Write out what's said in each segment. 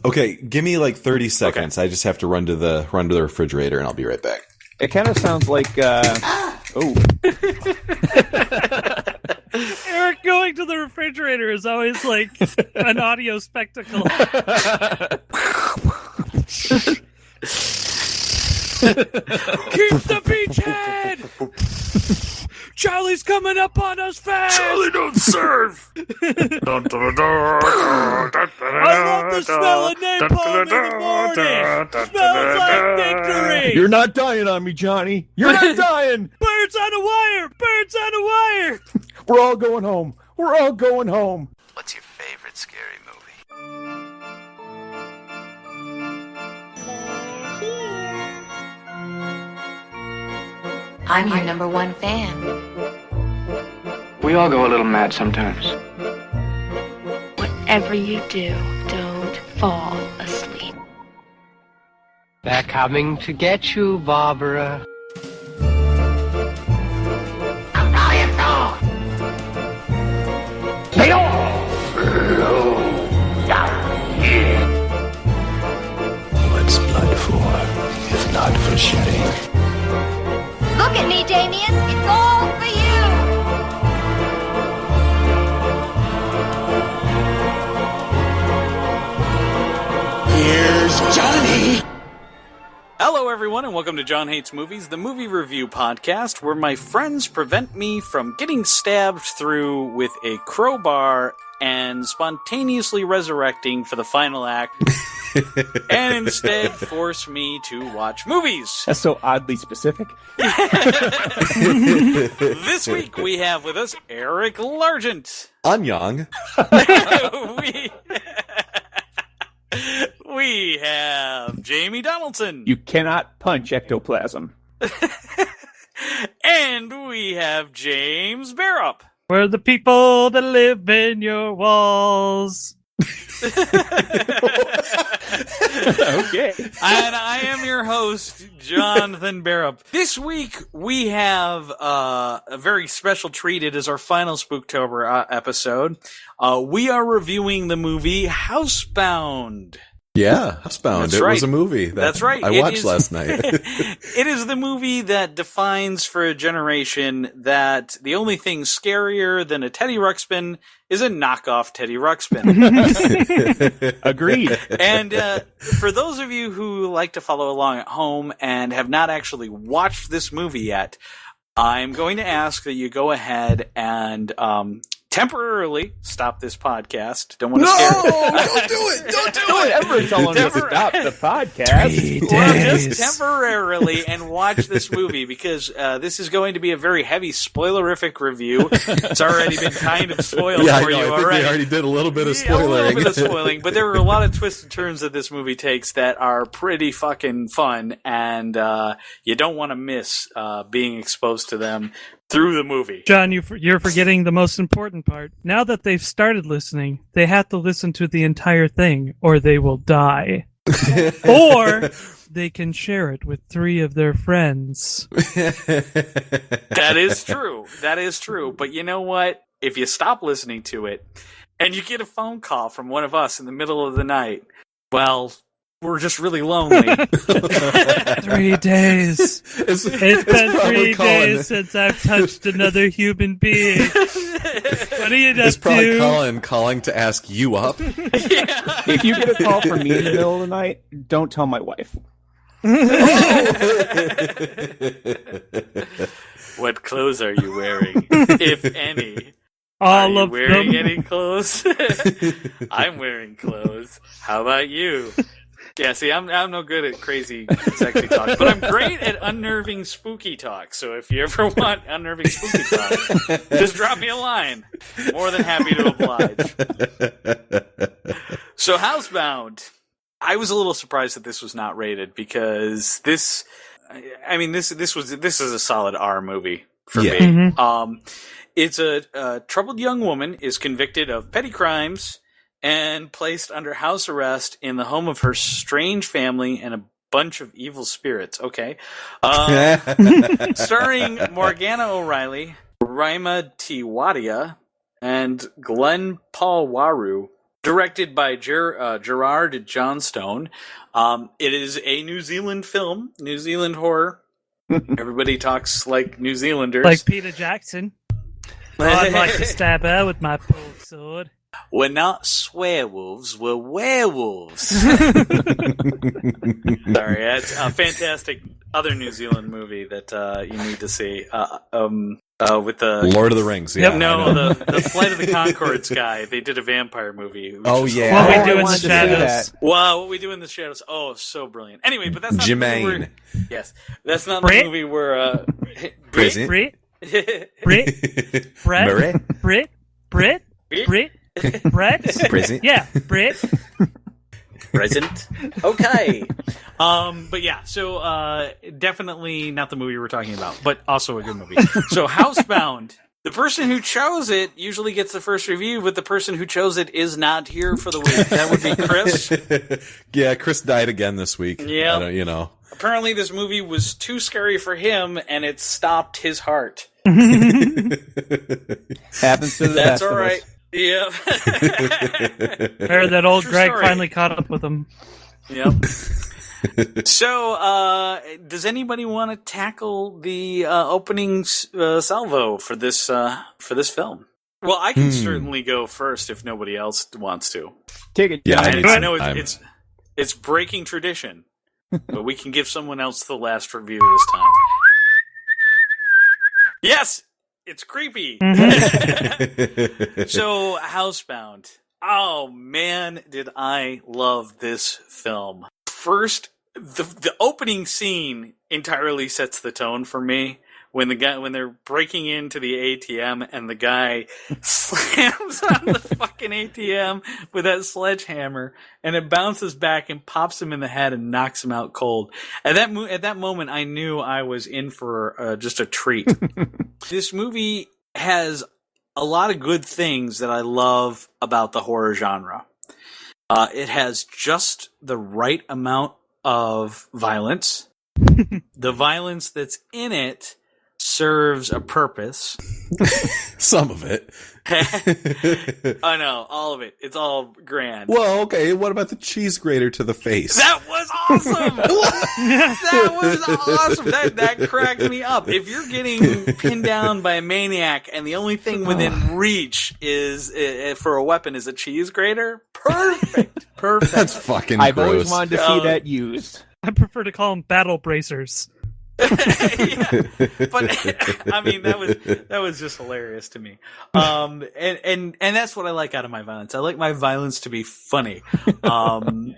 Okay, give me like 30 seconds. I just have to run to the refrigerator, and I'll be right back. It kind of sounds like. Oh. Eric going to the refrigerator is always like an audio spectacle. Keep the beachhead! Charlie's coming up on us fast! Charlie, don't serve! I love the smell of napalm in the morning! Smells like victory! You're not dying on me, Johnny! You're not dying! Birds on a wire! Birds on a wire! We're all going home! We're all going home! What's your favorite scary movie? I'm your number one fan. We all go a little mad sometimes. Whatever you do, don't fall asleep. They're coming to get you, Barbara. Stay off! Slow down here. What's blood for, if not for shedding? Look at me, Damien. It's all for you. Here's Johnny! Hello, everyone, and welcome to John Hates Movies, the movie review podcast where my friends prevent me from getting stabbed through with a crowbar and spontaneously resurrecting for the final act, and instead force me to watch movies. That's so oddly specific. This week we have with us Eric Largent. I'm young. We have Jamie Donaldson. You cannot punch ectoplasm. And we have James Barrup. We're the people that live in your walls. Okay. And I am your host, Jonathan Barrup. This week, we have a very special treat. It is our final Spooktober episode. We are reviewing the movie Housebound. Yeah, Housebound. That's it right. was a movie That's right. I watched last night. It is the movie that defines for a generation that the only thing scarier than a Teddy Ruxpin is a knockoff Teddy Ruxpin. Agreed. And for those of you who like to follow along at home and have not actually watched this movie yet, I'm going to ask that you go ahead and temporarily stop this podcast. Don't want to scare you. Don't do it! Don't do Don't it! ever tell them to stop the podcast. Well, just temporarily and watch this movie because this is going to be a very heavy spoilerific review. It's already been kind of spoiled Yeah, for I know. you I think already. we already did a little bit of Yeah, a little spoilering. bit of spoiling, but there are a lot of twists and turns that this movie takes that are pretty fucking fun, and you don't want to miss being exposed to them through the movie. John, you're forgetting the most important part. Now that they've started listening, they have to listen to the entire thing, or they will die. Or they can share it with 3 of their friends. That is true. That is true. But you know what? If you stop listening to it and you get a phone call from one of us in the middle of the night, well, we're just really lonely. 3 days. It's been 3 days since I've touched another human being. What are you up It's probably to? Colin calling to ask you up. If you get a call from me in the middle of the night, don't tell my wife. What clothes are you wearing, if any? Are All you of wearing them. any clothes? I'm wearing clothes. How about you? Yeah, see, I'm no good at crazy sexy talk, but I'm great at unnerving spooky talk. So if you ever want unnerving spooky talk, just drop me a line. More than happy to oblige. So Housebound. I was a little surprised that this was not rated because this is a solid R movie for me. Mhm. It's a troubled young woman is convicted of petty crimes and placed under house arrest in the home of her strange family and a bunch of evil spirits. Okay. Starring Morgana O'Reilly, Rima Tiwadia, and Glenn Paul Waru. directed by Gerard Johnstone. It is a New Zealand film, New Zealand horror. Everybody talks like New Zealanders. Like Peter Jackson. I'd like to stab her with my pulled sword. We're not swearwolves, we're werewolves. Sorry, that's a fantastic other New Zealand movie that you need to see. With the Lord of the Rings. Yeah, no, the Flight of the Conchords guy. They did a vampire movie. Oh yeah, What We I Do in the wanted to see Shadows. that. Wow, What We Do in the Shadows. Oh, so brilliant. Anyway, but that's not the movie Jermaine. where, yes, that's not Brit? the movie where Present. Brit, Brit, Murray. Brit, Brit, Brit, Brett. Present. Yeah, Brit. present. Okay. But yeah, so definitely not the movie we're talking about, but also a good movie. So Housebound. The person who chose it usually gets the first review, but the person who chose it is not here for the week. That would be Chris. Yeah, Chris died again this week. Yeah. I don't, you know. Apparently this movie was too scary for him, and it stopped his heart. Happens to the That's best of all right. us. Yeah. Or that old True Greg story. finally caught up with him. Yep. So, does anybody want to tackle the opening salvo for this film? Well, I can certainly go first if nobody else wants to. Take it. Yeah, John. I know it's breaking tradition, but we can give someone else the last review this time. Yes, it's creepy. So, Housebound. Oh man, did I love this film. First, the opening scene entirely sets the tone for me. When they're breaking into the ATM and the guy slams on the fucking ATM with that sledgehammer and it bounces back and pops him in the head and knocks him out cold. At that moment, I knew I was in for just a treat. This movie has a lot of good things that I love about the horror genre. It has just the right amount of violence. The violence that's in it serves a purpose. Some of it. I know, all of it. It's all grand. Well, okay. What about the cheese grater to the face? That was awesome! That was awesome! That cracked me up. If you're getting pinned down by a maniac and the only thing within reach is for a weapon is a cheese grater, perfect. That's fucking I've gross. always wanted to see that used. I prefer to call them battle bracers. Yeah. But I mean that was just hilarious to me. And that's what I like out of my violence. I like my violence to be funny. And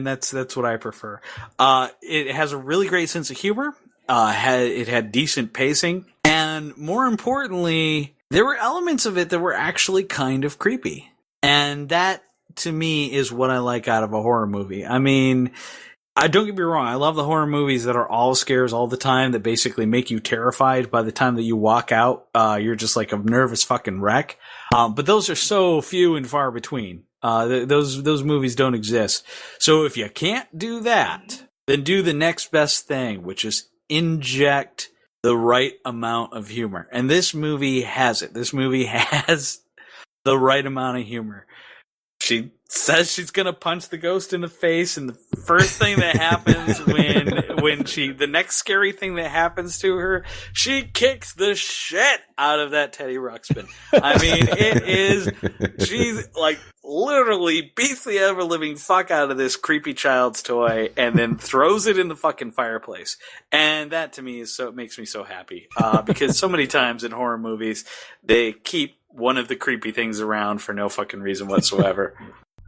that's what I prefer. It has a really great sense of humor. It had decent pacing, and more importantly, there were elements of it that were actually kind of creepy. And that to me is what I like out of a horror movie. I mean, don't get me wrong, I love the horror movies that are all scares all the time, that basically make you terrified. By the time that you walk out, you're just like a nervous fucking wreck. But those are so few and far between. Those movies don't exist. So if you can't do that, then do the next best thing, which is inject the right amount of humor. And this movie has it. This movie has the right amount of humor. She says she's gonna punch the ghost in the face, and the first thing that happens the next scary thing that happens to her, she kicks the shit out of that Teddy Ruxpin. I mean, she's like literally beats the ever living fuck out of this creepy child's toy and then throws it in the fucking fireplace. And that to me it makes me so happy. Because so many times in horror movies, they keep one of the creepy things around for no fucking reason whatsoever.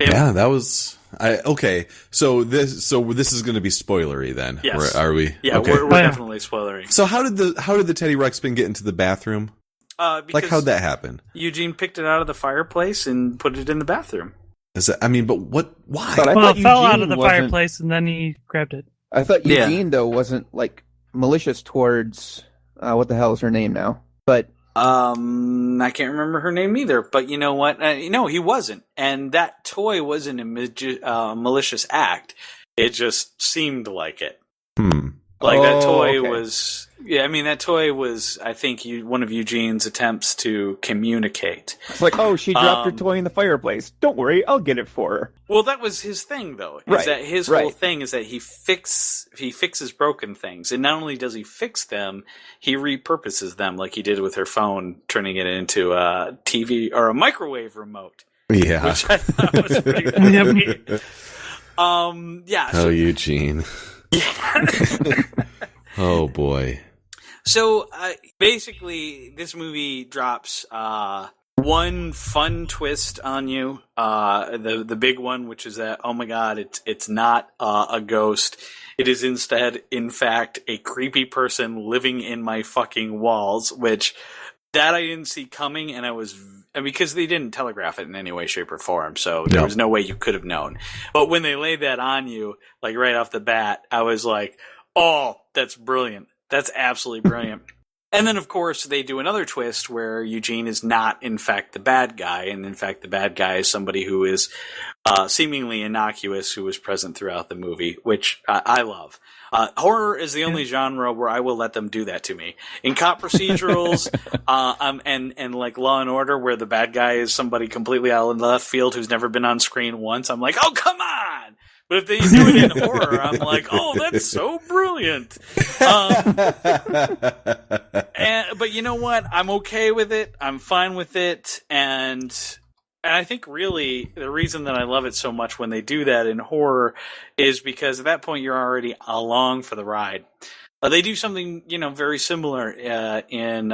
Yeah, that was okay. So this is going to be spoilery then. Yes. Are we? Yeah, okay. we're definitely spoilery. So how did the Teddy Ruxpin get into the bathroom? Like how'd that happen? Eugene picked it out of the fireplace and put it in the bathroom. But what? Why? But I Well, thought it fell Eugene out of the wasn't- fireplace and then he grabbed it. I thought Yeah. Eugene though wasn't like malicious towards what the hell is her name now? But I can't remember her name either, but you know what? No, he wasn't. And that toy wasn't a malicious act. It just seemed like it. Like that toy okay. was Yeah, I mean, that toy was, I think, one of Eugene's attempts to communicate. It's like, oh, she dropped her toy in the fireplace. Don't worry, I'll get it for her. Well, that was his thing, though. Is that his whole thing is that he fixes broken things. And not only does he fix them, he repurposes them, like he did with her phone, turning it into a TV or a microwave remote. Yeah. Which I thought was pretty funny. Yeah. Oh, Eugene. Yeah. Oh, boy. So, basically, this movie drops one fun twist on you. The big one, which is that, oh my god, it's not a ghost. It is instead, in fact, a creepy person living in my fucking walls, which that I didn't see coming, and because they didn't telegraph it in any way, shape, or form, so there was no way you could have known. But when they laid that on you, like right off the bat, I was like, oh, that's brilliant. That's absolutely brilliant. And then, of course, they do another twist where Eugene is not, in fact, the bad guy. And, in fact, the bad guy is somebody who is seemingly innocuous, who was present throughout the movie, which I love. Horror is the only genre where I will let them do that to me. In cop procedurals and like Law and Order, where the bad guy is somebody completely out in left field who's never been on screen once, I'm like, oh, come on! But if they do it in horror, I'm like, oh, that's so brilliant. But you know what? I'm okay with it. I'm fine with it. And I think really the reason that I love it so much when they do that in horror is because at that point you're already along for the ride. They do something, very similar in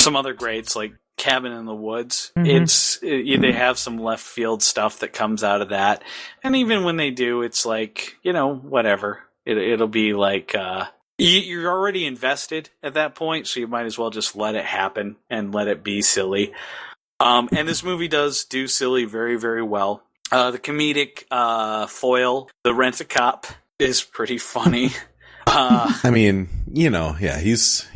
some other greats like Cabin in the Woods. Mm-hmm. They have some left field stuff that comes out of that, and even when they do, it's like whatever. It'll be like you're already invested at that point, so you might as well just let it happen and let it be silly. And this movie does do silly very, very well. The comedic foil, the Rent-A-Cop, is pretty funny. I mean, he's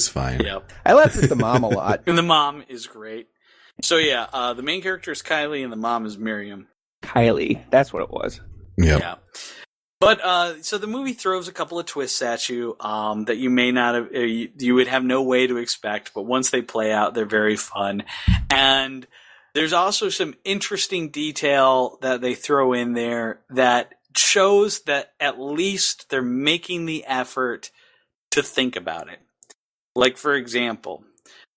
fine. Yep. I laughed at the mom a lot. And the mom is great. So yeah, the main character is Kylie and the mom is Miriam. Kylie, that's what it was. Yep. Yeah. But so the movie throws a couple of twists at you that you may not have, you would have no way to expect. But once they play out, they're very fun. And there's also some interesting detail that they throw in there that shows that at least they're making the effort to think about it. Like, for example,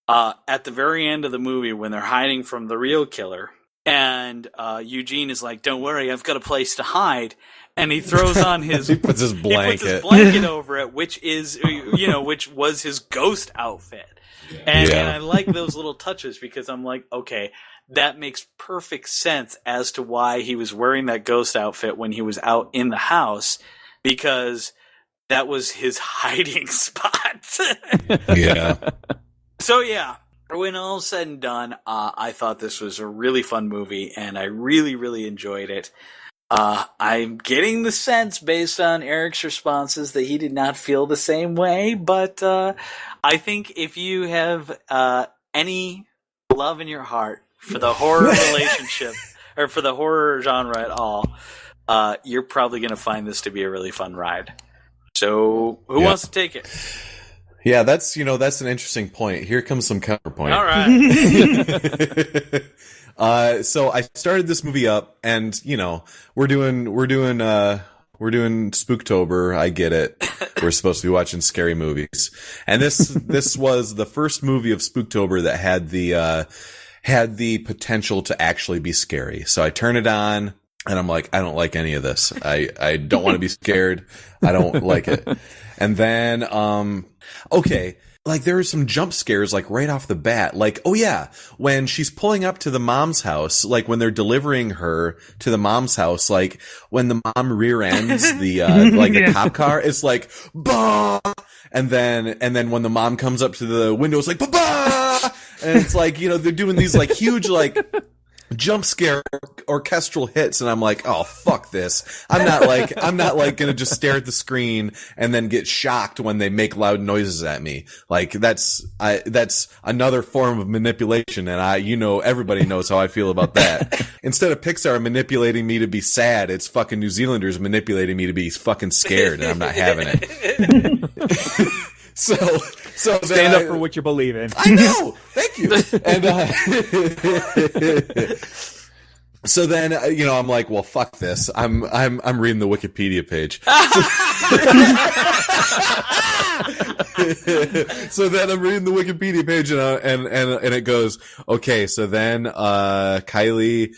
at the very end of the movie when they're hiding from the real killer and Eugene is like, don't worry, I've got a place to hide. And he throws on his... he puts his blanket over it, which is, which was his ghost outfit. And I like those little touches because I'm like, okay, that makes perfect sense as to why he was wearing that ghost outfit when he was out in the house, because that was his hiding spot. Yeah. So yeah, when all said and done, I thought this was a really fun movie, and I really, really enjoyed it. I'm getting the sense, based on Eric's responses, that he did not feel the same way, but I think if you have any love in your heart for the horror relationship, or for the horror genre at all, you're probably going to find this to be a really fun ride. So, who wants to take it? Yeah, that's an interesting point. Here comes some counterpoint. All right. So I started this movie up, and we're doing Spooktober. I get it. We're supposed to be watching scary movies, and this was the first movie of Spooktober that had the potential to actually be scary. So I turn it on, and I'm like, I don't like any of this. I don't want to be scared. I don't like it. And then, okay. Like, there are some jump scares, like, right off the bat. Like, oh yeah, when she's pulling up to the mom's house, like, when they're delivering her to the mom's house, like, when the mom rear ends the, the cop car, it's like, bah! And then when the mom comes up to the window, it's like, bah! And it's like, they're doing these, like, huge, like, jump scare orchestral hits, and I'm like, oh, fuck this. I'm not like gonna just stare at the screen and then get shocked when they make loud noises at me. Like, that's another form of manipulation, and everybody knows how I feel about that. Instead of Pixar manipulating me to be sad, it's fucking New Zealanders manipulating me to be fucking scared, and I'm not having it. So stand up for what you believe in. I know. Thank you. And so then I'm like, well, fuck this. I'm reading the Wikipedia page. So then I'm reading the Wikipedia page, and it goes, okay. So then Kylie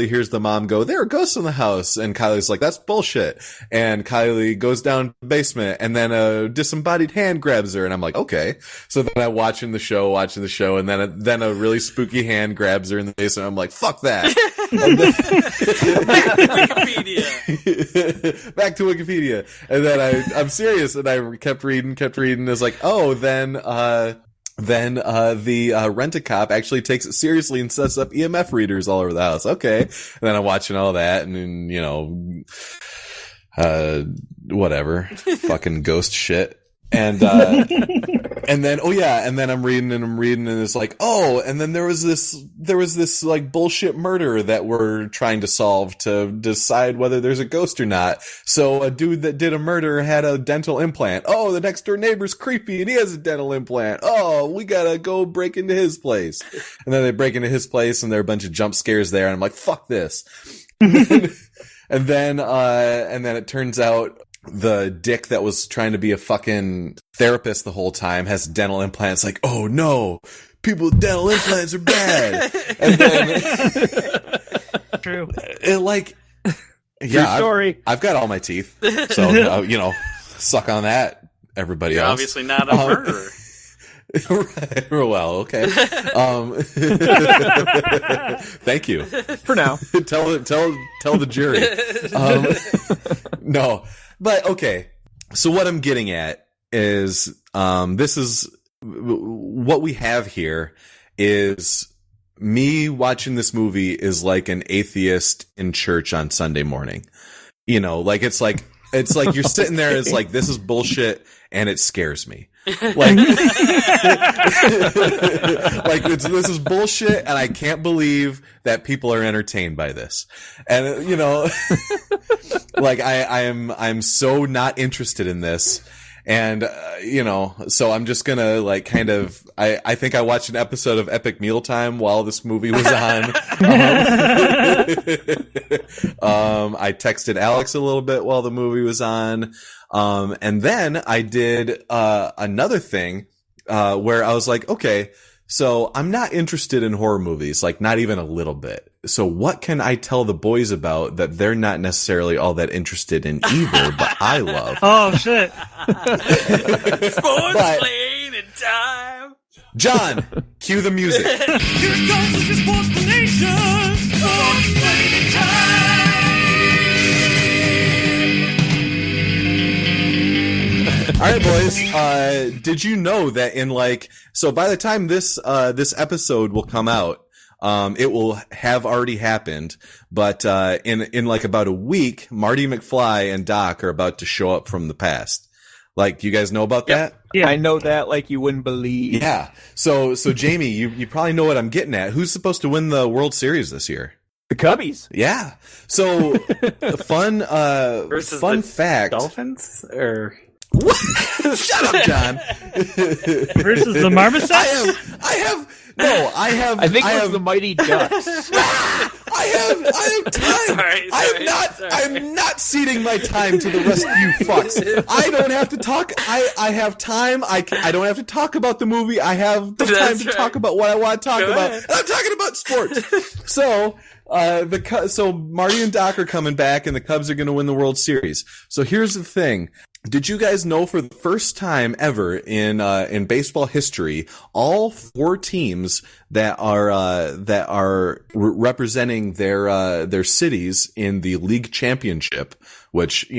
hears the mom go, there are ghosts in the house, and Kylie's like, that's bullshit. And Kylie goes down to the basement, and then a disembodied hand grabs her, and I'm like, okay. So then I'm watching the show, and then a really spooky hand grabs her in the basement. I'm like, fuck that. Back to Wikipedia. And then I'm serious, and I kept reading. It's like, oh, then the rent-a-cop actually takes it seriously and sets up EMF readers all over the house. Okay. And then I'm watching all that, and then, whatever. Fucking ghost shit. And then I'm reading, and it's like, oh, and then there was this like bullshit murder that we're trying to solve to decide whether there's a ghost or not. So a dude that did a murder had a dental implant. Oh, the next door neighbor's creepy and he has a dental implant. Oh, we gotta go break into his place. And then they break into his place, and there are a bunch of jump scares there, and I'm like, fuck this. And then it turns out the dick that was trying to be a fucking therapist the whole time has dental implants. Like, oh no, people with dental implants are bad. And then True. True story. I've got all my teeth, so suck on that, everybody You're else. obviously not a murderer. Right. Well, okay. Thank you For now. tell the jury. No, but okay. So what I'm getting at is, this is what we have here is me watching this movie is like an atheist in church on Sunday morning. It's like you're sitting there, it's like, this is bullshit, and it scares me. Like, this is bullshit, and I can't believe that people are entertained by this. And I'm so not interested in this. And, so I'm just gonna I think I watched an episode of Epic Mealtime while this movie was on. I texted Alex a little bit while the movie was on. And then I did, another thing, where I was like, okay, so I'm not interested in horror movies, like not even a little bit. So what can I tell the boys about that they're not necessarily all that interested in either, but I love? Oh, shit. Sports playing in time. John, cue the music. Here it comes with your sports nation. Sports playing in time. All right, boys. Did you know that so by the time this episode will come out, it will have already happened, but, in like about a week, Marty McFly and Doc are about to show up from the past. Like, you guys know about that? Yeah, I know that like you wouldn't believe. Yeah. So Jamie, you probably know what I'm getting at. Who's supposed to win the World Series this year? The Cubbies. Yeah. So, fun fact. Dolphins? Or... Shut up, John. Versus the Marmosets? I think it was the Mighty Ducks. I have time. I'm not ceding my time to the rest of you fucks. I don't have to talk. I have time. I don't have to talk about the movie. I have the time to talk about what I want to talk about. And I'm talking about sports. So, So Marty and Doc are coming back, and the Cubs are going to win the World Series. So here's the thing. Did you guys know for the first time ever in baseball history, all 4 teams that are representing their cities in the league championship, which,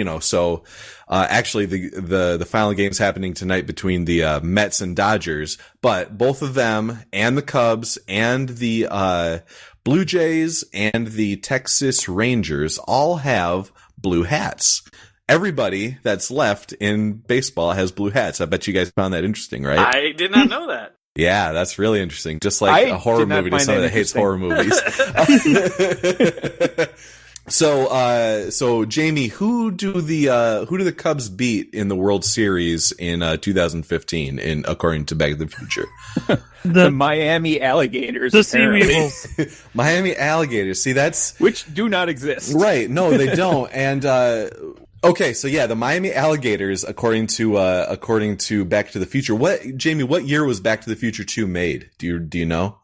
actually the final game's happening tonight between the Mets and Dodgers, but both of them and the Cubs and the Blue Jays and the Texas Rangers all have blue hats. Everybody that's left in baseball has blue hats. I bet you guys found that interesting, right? I did not know that. Yeah, that's really interesting. Just like a horror movie to somebody that hates horror movies. So Jamie, who do the Cubs beat in the World Series in 2015 according to Back to the Future? The Miami Alligators. The apparently. Seaweevils. Miami Alligators. See, which do not exist. Right. No, they don't. And okay, so yeah, the Miami Alligators, according to Back to the Future. Jamie, what year was Back to the Future 2 made? Do you know?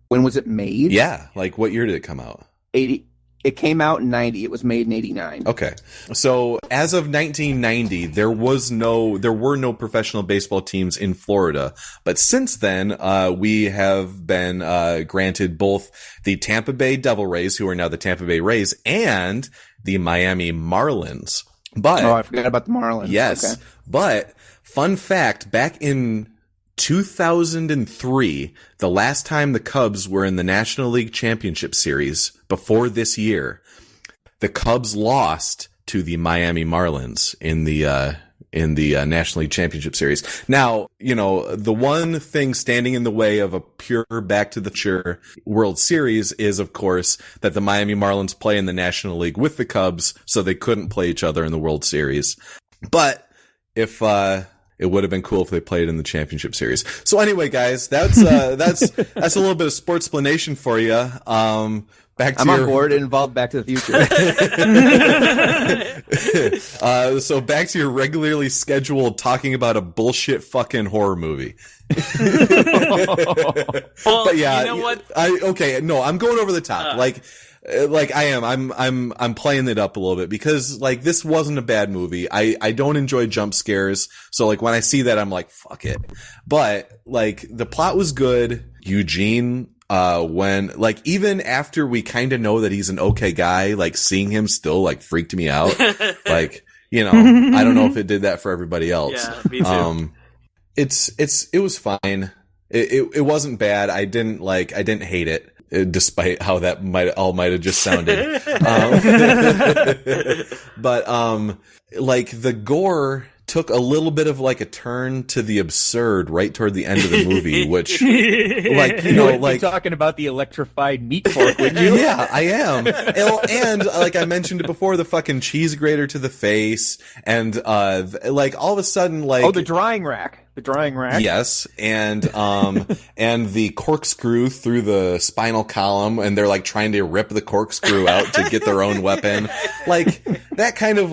When was it made? Yeah, like what year did it come out? 80. It came out in 90. It was made in 89. Okay. So as of 1990, there were no professional baseball teams in Florida. But since then, we have been granted both the Tampa Bay Devil Rays, who are now the Tampa Bay Rays, and the Miami Marlins. But I forgot about the Marlins. Yes. Okay. But fun fact, back in 2003, the last time the Cubs were in the National League Championship Series before this year, the Cubs lost to the Miami Marlins in the National League Championship Series. Now, the one thing standing in the way of a pure Back to the Future World Series is, of course, that the Miami Marlins play in the National League with the Cubs, so they couldn't play each other in the World Series. But if it would have been cool if they played in the championship series. So anyway, guys, that's a little bit of sportsplanation for you. I'm on board. It involved Back to the Future. So back to your regularly scheduled talking about a bullshit fucking horror movie. Well, but yeah, you know what? I'm going over the top. Like I am. I'm playing it up a little bit because like this wasn't a bad movie. I don't enjoy jump scares. So like when I see that, I'm like, fuck it. But like the plot was good. Eugene, when like even after we kind of know that he's an okay guy, like seeing him still like freaked me out. Like, I don't know if it did that for everybody else. Yeah, me too. It was fine. It wasn't bad. I didn't hate it. Despite how that might have just sounded. But like the gore took a little bit of like a turn to the absurd right toward the end of the movie, which like, like talking about the electrified meat fork, would you? Yeah, I am. And like I mentioned it before, the fucking cheese grater to the face and like all of a sudden like the drying rack. The drying rack. Yes, and the corkscrew through the spinal column, and they're like trying to rip the corkscrew out to get their own weapon. Like that kind of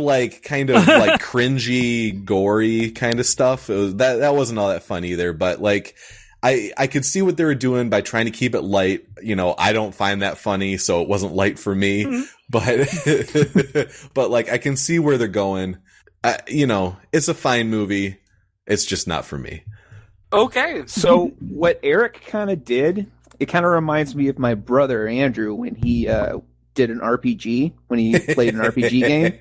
cringy, gory kind of stuff. That wasn't all that fun either, but like I could see what they were doing by trying to keep it light. I don't find that funny, so it wasn't light for me. Mm-hmm. But like I can see where they're going. It's a fine movie. It's just not for me. Okay. So what Eric kind of did, it kind of reminds me of my brother Andrew when he did an RPG, when he played an RPG game.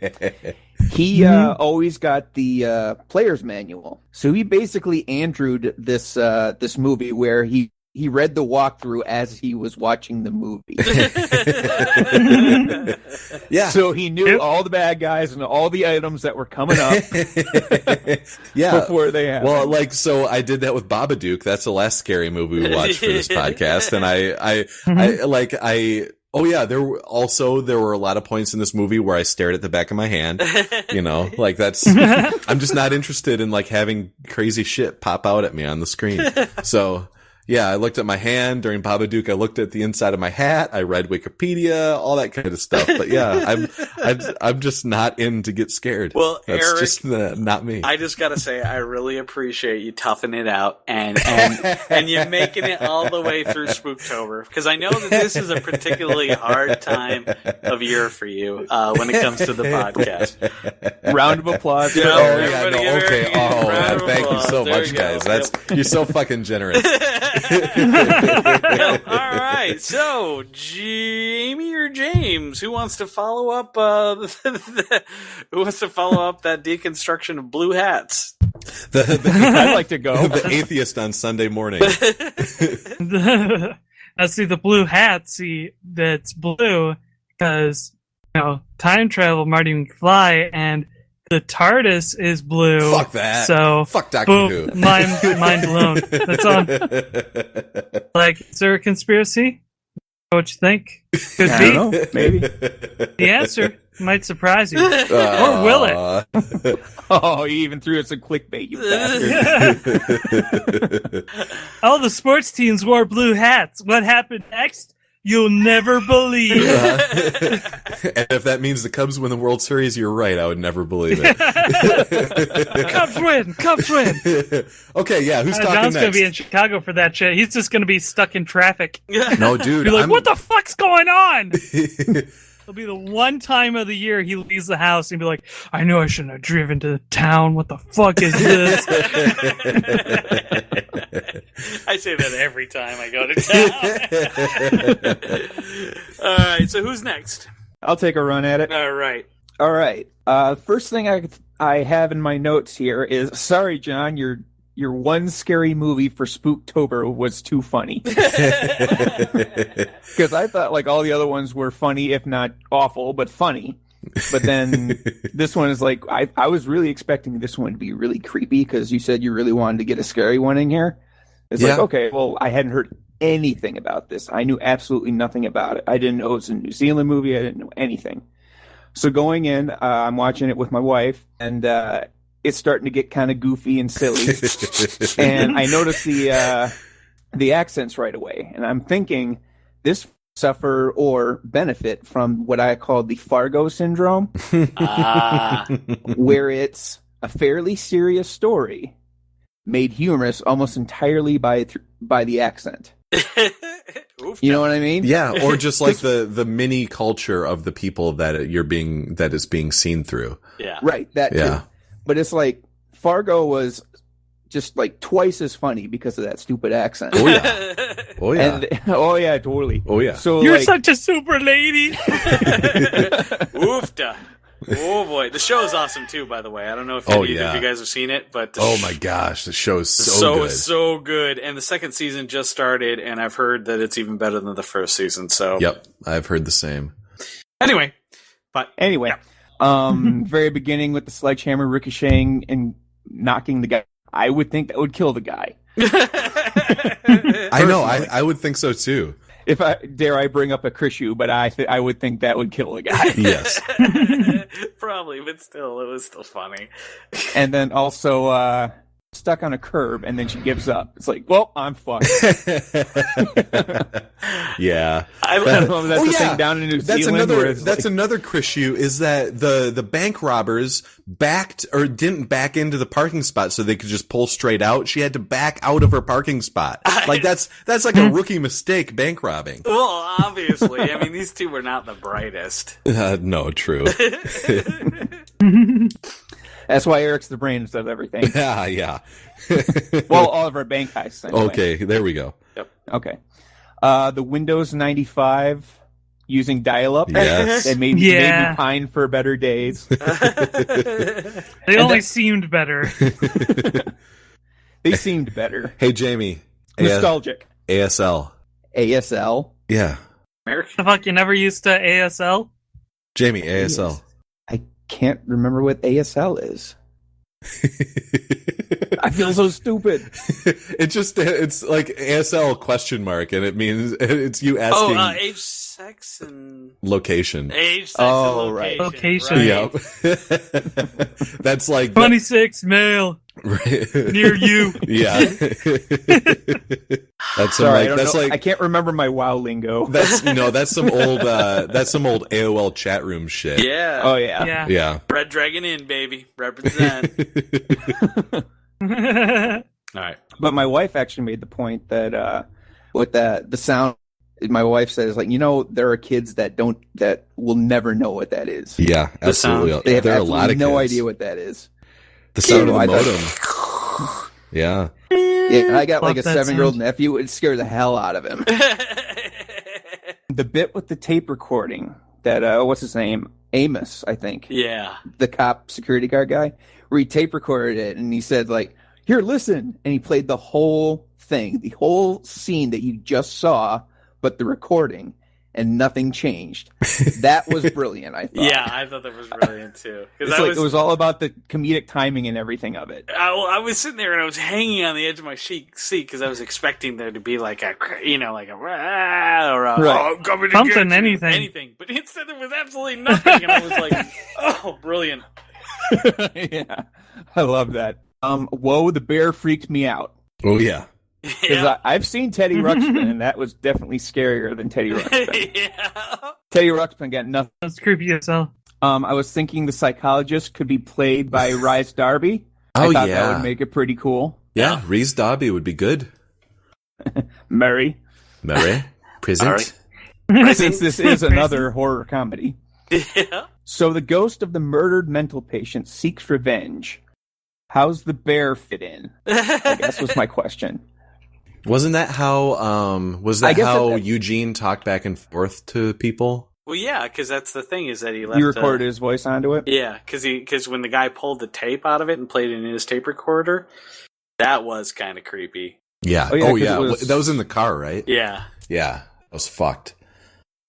He always got the player's manual. So he basically Andrew'd this movie where he read the walkthrough as he was watching the movie. Yeah. So he knew all the bad guys and all the items that were coming up. Yeah. Before they happened. Well, like, so I did that with Babadook. That's the last scary movie we watched for this podcast. And oh yeah, there were a lot of points in this movie where I stared at the back of my hand. Like that's, I'm just not interested in like having crazy shit pop out at me on the screen. So, yeah, I looked at my hand during Babadook. I looked at the inside of my hat. I read Wikipedia, all that kind of stuff. But yeah, I'm just not in to get scared. Well, that's Eric, just not me. I just gotta say, I really appreciate you toughing it out and you making it all the way through Spooktober, because I know that this is a particularly hard time of year for you when it comes to the podcast. Round of applause. Yeah, Oh yeah, everybody no, give okay. Eric a Oh, round man, of thank you applause. so There much, you go. guys. You're so fucking generous. Yep. All right, so Jamie or James, who wants to follow up? Who wants to follow up that deconstruction of blue hats? I'd like to go. The atheist on Sunday morning. Now, see, the blue hat, that's blue because, time travel, Marty McFly, and the TARDIS is blue. Fuck that. So, Fuck Doctor boom, Who. mind blown. That's on. Like, is there a conspiracy? What you think? Could I be. don't know. Maybe. The answer might surprise you. Or will it? Oh, you even threw us some clickbait, you bastard. All the sports teams wore blue hats. What happened next? You'll never believe. And if that means the Cubs win the World Series, you're right. I would never believe it. Cubs win! Cubs win! Okay, yeah. Who's talking John's next? gonna be in Chicago for that shit. He's just gonna be stuck in traffic. No, dude. Be like, what the fuck's going on? It'll be the one time of the year he leaves the house and be like, I know I shouldn't have driven to town. What the fuck is this? I say that every time I go to town. All right, so who's next? I'll take a run at it. All right. All right. First thing I have in my notes here is, sorry, John, your one scary movie for Spooktober was too funny. Because I thought like all the other ones were funny, if not awful, but funny. But then this one is like, I was really expecting this one to be really creepy because you said you really wanted to get a scary one in here. It's like, okay, well, I hadn't heard anything about this. I knew absolutely nothing about it. I didn't know it was a New Zealand movie. I didn't know anything. So going in, I'm watching it with my wife, and it's starting to get kind of goofy and silly. And I noticed the accents right away. And I'm thinking, this suffer or benefit from what I call the Fargo syndrome, where it's a fairly serious story made humorous almost entirely by the accent. You know what I mean? Yeah, or just like the mini culture of the people that is being seen through. Yeah. Right, that Yeah. too. But it's like Fargo was just like twice as funny because of that stupid accent. Oh yeah. Oh yeah. And, oh yeah, totally. Oh yeah. So You're like, such a super lady. Oofta. Oh boy, the show is awesome too. By the way, I don't know if any of you guys have seen it, but oh my gosh, the show is so good. And the second season just started, and I've heard that it's even better than the first season. So Yep, I've heard the same. Anyway, very beginning with the sledgehammer ricocheting and knocking the guy. I would think that would kill the guy. I know, I would think so too. If I bring up a Krishu, but I would think that would kill the guy. Yes. Probably, but still, it was still funny. And then also stuck on a curb, and then she gives up. It's like, well, I'm fucked. Yeah. I don't know if that's the thing down in New Zealand. That's another issue is that the bank robbers didn't back into the parking spot so they could just pull straight out. She had to back out of her parking spot. Like that's like a rookie mistake, bank robbing. Well, obviously, I mean, these two were not the brightest. No, true. That's why Eric's the brains of everything. Yeah. Well, all of our bank heists. Anyway. Okay, there we go. Yep. Okay. The Windows 95 using dial-up. Yes. It made me pine for better days. They only seemed better. They seemed better. Hey, Jamie. Nostalgic. ASL. ASL? Yeah. American. The fuck, you never used to ASL? Jamie, ASL. I can't remember what ASL is. I feel so stupid. It's like ASL ? And it means it's you asking. Oh, age sex, and Location. age, sex, Oh, and right. location. Location. Yep. That's like 26 male right. near you. Yeah. That's some, Sorry, like I that's don't know. like I can't remember my WoW lingo. that's that's some old AOL chat room shit. Yeah. Oh yeah. Yeah. Yeah. Red Dragon Inn, baby. Represent. All right. But my wife actually made the point that with the sound, my wife says, like, there are kids that will never know what that is. Yeah, The sound. absolutely. They have There are a absolutely lot of no kids. idea what that is. The sound of the I modem. thought- Yeah. Yeah, I got like a Love that 7-year-old sound. nephew. It would scare the hell out of him. The bit with the tape recording that what's his name? Amos, I think. Yeah. The cop security guard guy, where he tape recorded it and he said, like, here, listen. And he played the whole thing, the whole scene that you just saw, but the recording, and nothing changed. That was brilliant, I thought. Yeah, I thought that was brilliant too. It's like, it was all about the comedic timing and everything of it. I was sitting there and I was hanging on the edge of my seat because I was expecting there to be like a "rah," or a, Right. "Oh, I'm coming to Something, get you," anything. But instead there was absolutely nothing, and I was like, "Oh, brilliant!" Yeah, I love that. Whoa, the bear freaked me out. Oh yeah. Because Yeah. I've seen Teddy Ruxpin, and that was definitely scarier than Teddy Ruxpin. Yeah. Teddy Ruxpin got nothing. That's creepy as hell. I was thinking the psychologist could be played by Rhys Darby. Oh I thought yeah. that would make it pretty cool. Yeah, Reese Dobby would be good. Murray. Mary, present. Since this is another horror comedy. Yeah. So the ghost of the murdered mental patient seeks revenge. How's the bear fit in? I guess was my question. Wasn't that how? Was I that guess how it- Eugene talked back and forth to people? Well, yeah, because that's the thing is that he left. You recorded his voice onto it? Yeah, because when the guy pulled the tape out of it and played it in his tape recorder, that was kind of creepy. Yeah. Oh, yeah, Oh 'cause yeah. it was- That was in the car, right? Yeah. Yeah. That was fucked.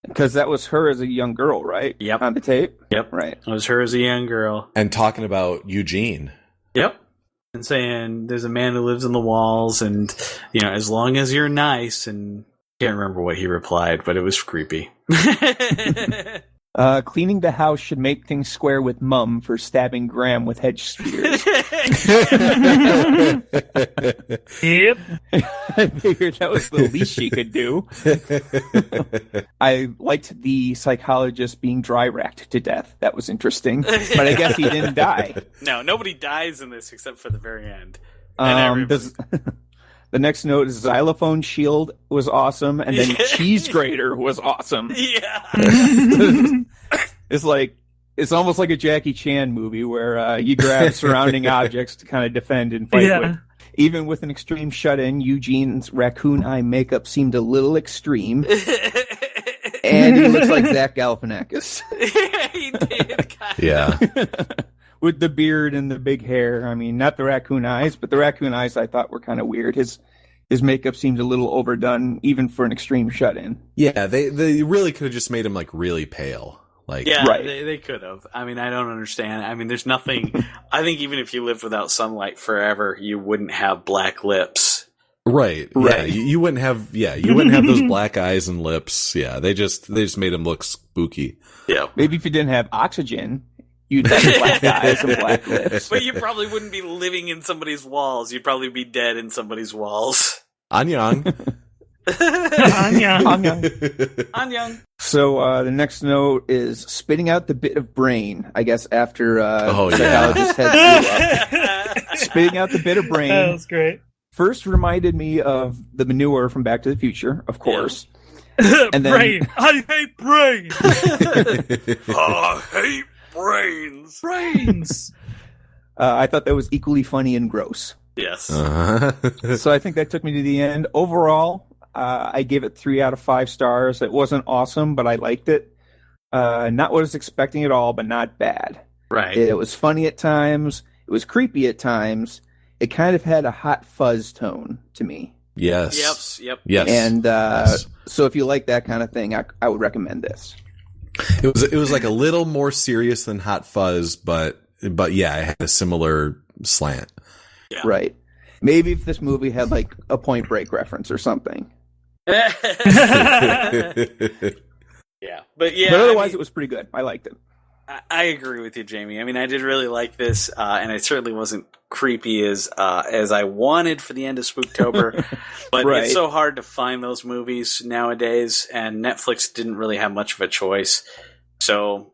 Because that was her as a young girl, right? Yep. On the tape? Yep. Right. It was her as a young girl. And talking about Eugene. Yep. And saying there's a man who lives in the walls, and as long as you're nice, and can't remember what he replied, but it was creepy. Cleaning the house should make things square with Mum for stabbing Graham with hedge spears. Yep. I figured that was the least she could do. I liked the psychologist being dry racked to death. That was interesting. But I guess he didn't die. No, nobody dies in this except for the very end. And everybody. The next note is xylophone shield was awesome, and then cheese grater was awesome. Yeah. It's almost like a Jackie Chan movie where you grab surrounding objects to kind of defend and fight Yeah. with. Even with an extreme shut-in, Eugene's raccoon eye makeup seemed a little extreme, and he looks like Zach Galifianakis He did. Yeah. with the beard and the big hair. I mean, not the raccoon eyes, but the raccoon eyes I thought were kind of weird. His makeup seemed a little overdone, even for an extreme shut-in. Yeah. They really could have just made him like really pale. Like Yeah, Right. they could have. I mean, I don't understand. I mean, there's nothing. I think even if you lived without sunlight forever, you wouldn't have black lips. Right. Right. Yeah. You wouldn't have. Yeah. You wouldn't have those black eyes and lips. Yeah. They just made him look spooky. Yeah. Maybe if you didn't have oxygen, you'd have black eyes and black lips. But you probably wouldn't be living in somebody's walls. You'd probably be dead in somebody's walls. Anyang. Anya. Anyang. So the next note is spitting out the bit of brain. I guess after Oh, psychologist head blew up. Spitting out the bit of That brain was great. first reminded me of the manure from Back to the Future, of course. And then- Brain. I hate brain. I hate brains. Brains. I thought that was equally funny and gross. Yes. Uh-huh. So I think that took me to the end. Overall, I gave it 3 out of 5 stars. It wasn't awesome, but I liked it. Not what I was expecting at all, but not bad. Right. It was funny at times. It was creepy at times. It kind of had a Hot Fuzz tone to me. Yes. Yep. Yes. And Yes. so if you like that kind of thing, I would recommend this. It was like a little more serious than Hot Fuzz, but yeah, it had a similar slant. Yeah. Right. Maybe if this movie had like a Point Break reference or something. Yeah, but yeah. But otherwise, it was pretty good. I liked it. I agree with you, Jamie. I mean, I did really like this, and it certainly wasn't creepy as I wanted for the end of Spooktober. But Right. It's so hard to find those movies nowadays, and Netflix didn't really have much of a choice. So,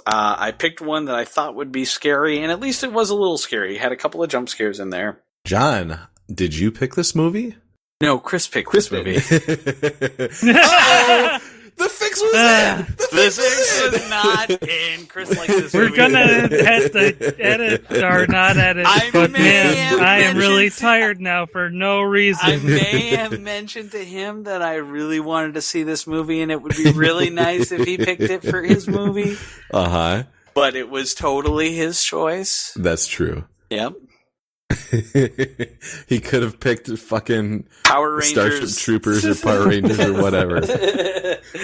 I picked one that I thought would be scary, and at least it was a little scary. It had a couple of jump scares in there. John, did you pick this movie? No, Chris picked this movie. Uh-oh! The fix was in! The This was not in. Chris likes this We're movie. gonna have to edit or not edit, I but may man, have I am really mentioned- tired now for no reason. I may have mentioned to him that I really wanted to see this movie, and it would be really nice if he picked it for his movie. Uh-huh. But it was totally his choice. That's true. Yep. He could have picked fucking Power Rangers. Starship Troopers or Power Rangers or whatever,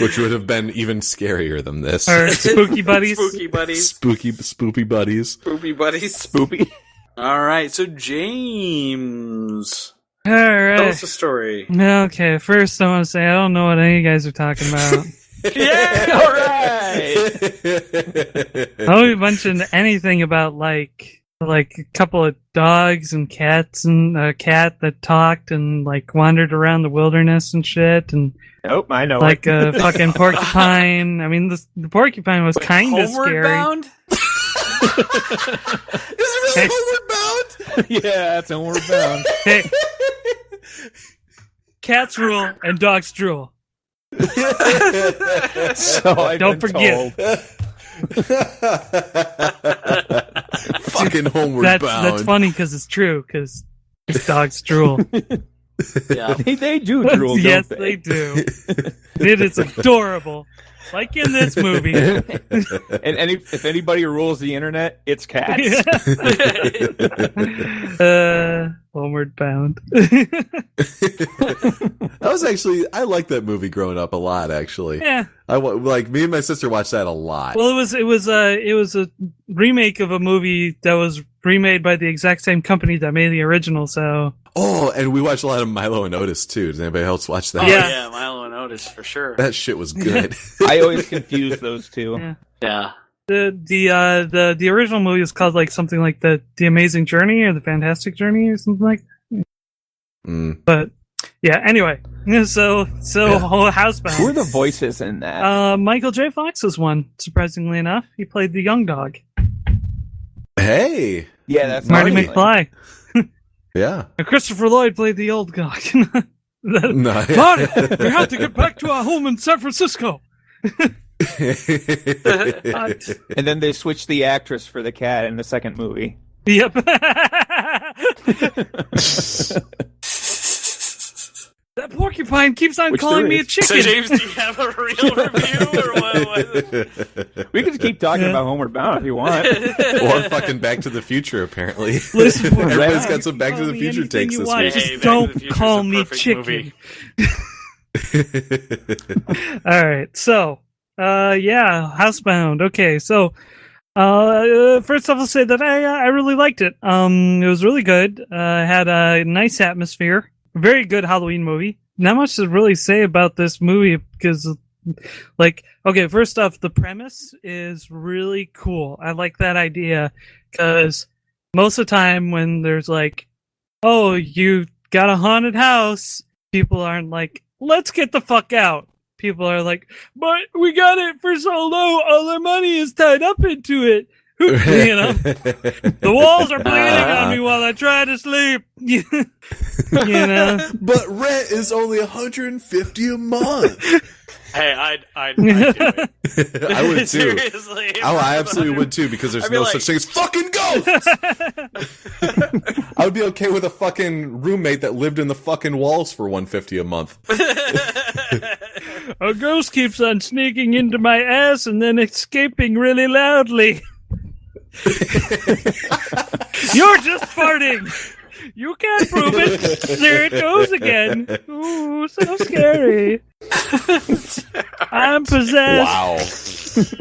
which would have been even scarier than this. Or Spooky Buddies. Spooky Buddies. Spoopy buddies. Spoopy Buddies. Spoopy. All right, so James. All Tell right. us a story. Okay, first I want to say I don't know what any of you guys are talking about. Yeah! All right. I don't be mentioning anything about like a couple of dogs and cats and a cat that talked and like wandered around the wilderness and shit and Nope, I know. like a fucking porcupine. I mean, the porcupine was kind of Homeward scary. Bound? Is it really Homeward Bound? Yeah, that's Homeward Bound. Hey, cats rule and dogs drool. So I've Don't been forget. told. Fucking Homeward That's Bound. funny because it's true because dogs drool. Yeah. They do drool, Yes, don't they do. It is adorable, like in this movie. And if anybody rules the internet, it's cats. Homeward Bound. I liked that movie growing up a lot, actually. Yeah. Like, me and my sister watched that a lot. Well, it was a remake of a movie that was remade by the exact same company that made the original. So Oh, and we watched a lot of Milo and Otis, too. Does anybody else watch that? Oh, Yeah. yeah, Milo and Otis, for sure. That shit was good. I always confuse those two. Yeah. Yeah. the original movie is called like something like the Amazing Journey or the Fantastic Journey or something like that. Mm. But yeah, anyway, so Housebound. Who are the voices in that? Michael J. Fox was one, surprisingly enough. He played the young dog. Hey. Yeah, that's Marty Marty. McFly. Yeah. And Christopher Lloyd played the old dog. No. Marty, we have to get back to our home in San Francisco. And then they switched the actress for the cat in the second movie. Yep. That porcupine keeps on Which calling there me a is. chicken. So, James, do you have a real review, or what? We can just keep talking about Homeward Bound if you want. Or fucking Back to the Future, apparently. Listen, Everybody's Brad, got some Back to call the me Future anything takes you this want, week. just Hey, Back to the don't Future's call a me perfect chicken. movie. All right, so Housebound. Okay, so first off, I'll say that I really liked it. It was really good. Had a nice atmosphere. Very good Halloween movie. Not much to really say about this movie because, like, okay, first off, the premise is really cool. I like that idea because most of the time when there's like, oh, you got a haunted house, people aren't like, let's get the fuck out. People are like, but we got it for so low, all our money is tied up into it. You know, the walls are bleeding on me while I try to sleep. You know, But rent is only $150 a month. Hey, I'd do it. I would too. Seriously. I absolutely would too, because there's I'd be no like- such thing as fucking ghosts. I would be okay with a fucking roommate that lived in the fucking walls for $150 a month. a ghost keeps on sneaking into my ass and then escaping really loudly. You're just farting. You can't prove it. There it goes again. Ooh, so scary. I'm possessed.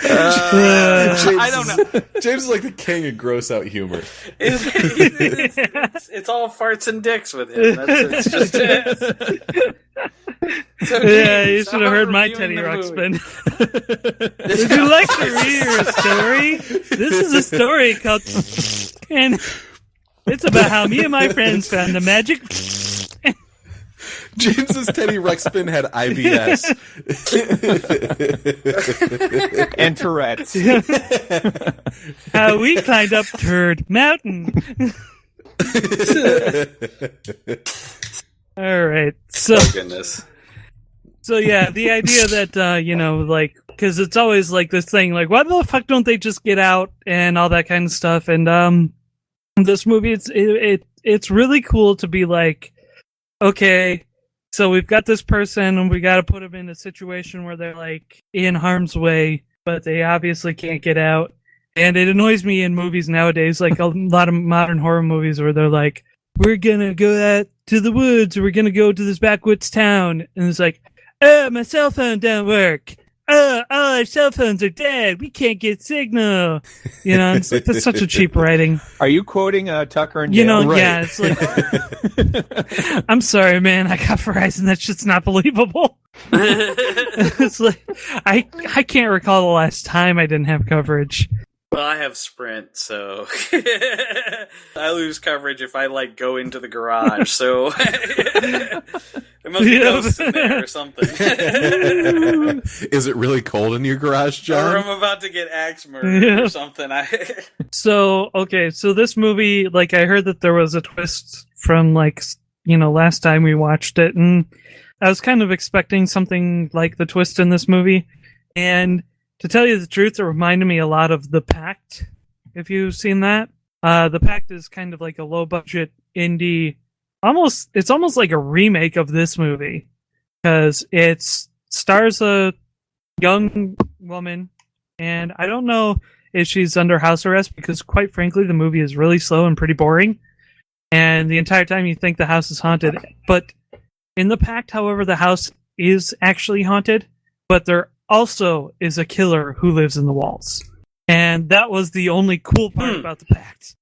Wow. I don't know. James is like the king of gross out humor. It's all farts and dicks with him. It's just. So Yeah, you James, should have heard my Teddy Ruxpin. Would you like to read a story? This is a story called and it's about how me and my friends found the magic. James's Teddy Ruxpin had IBS. And Tourette's. How we climbed up Turd Mountain. All right, so Oh goodness. So yeah, the idea that like, because it's always like this thing, like, why the fuck don't they just get out and all that kind of stuff? And this movie, it's really cool to be like, okay, so we've got this person and we got to put them in a situation where they're like in harm's way, but they obviously can't get out. And it annoys me in movies nowadays, like a lot of modern horror movies where they're like, we're gonna go out to the woods, or we're gonna go to this backwoods town, and it's like, oh, my cell phone don't work. Oh, all our cell phones are dead. We can't get signal. You know, it's like, that's such a cheap writing. Are you quoting Tucker and You Dale? know, Right. yeah, it's like, I'm sorry, man. I got Verizon. That shit's not believable. It's like, I can't recall the last time I didn't have coverage. Well, I have Sprint, so I lose coverage if I like go into the garage. So there must be ghosts in there or something. Is it really cold in your garage, Or John? I'm about to get axe murdered or something. So, okay, so this movie, like, I heard that there was a twist from, like, last time we watched it, and I was kind of expecting something like the twist in this movie, and to tell you the truth, it reminded me a lot of The Pact, if you've seen that. The Pact is kind of like a low-budget indie, it's almost like a remake of this movie, because it stars a young woman, and I don't know if she's under house arrest, because quite frankly, the movie is really slow and pretty boring, and the entire time you think the house is haunted. But in The Pact, however, the house is actually haunted, but there also is a killer who lives in the walls. And that was the only cool part about The Pact.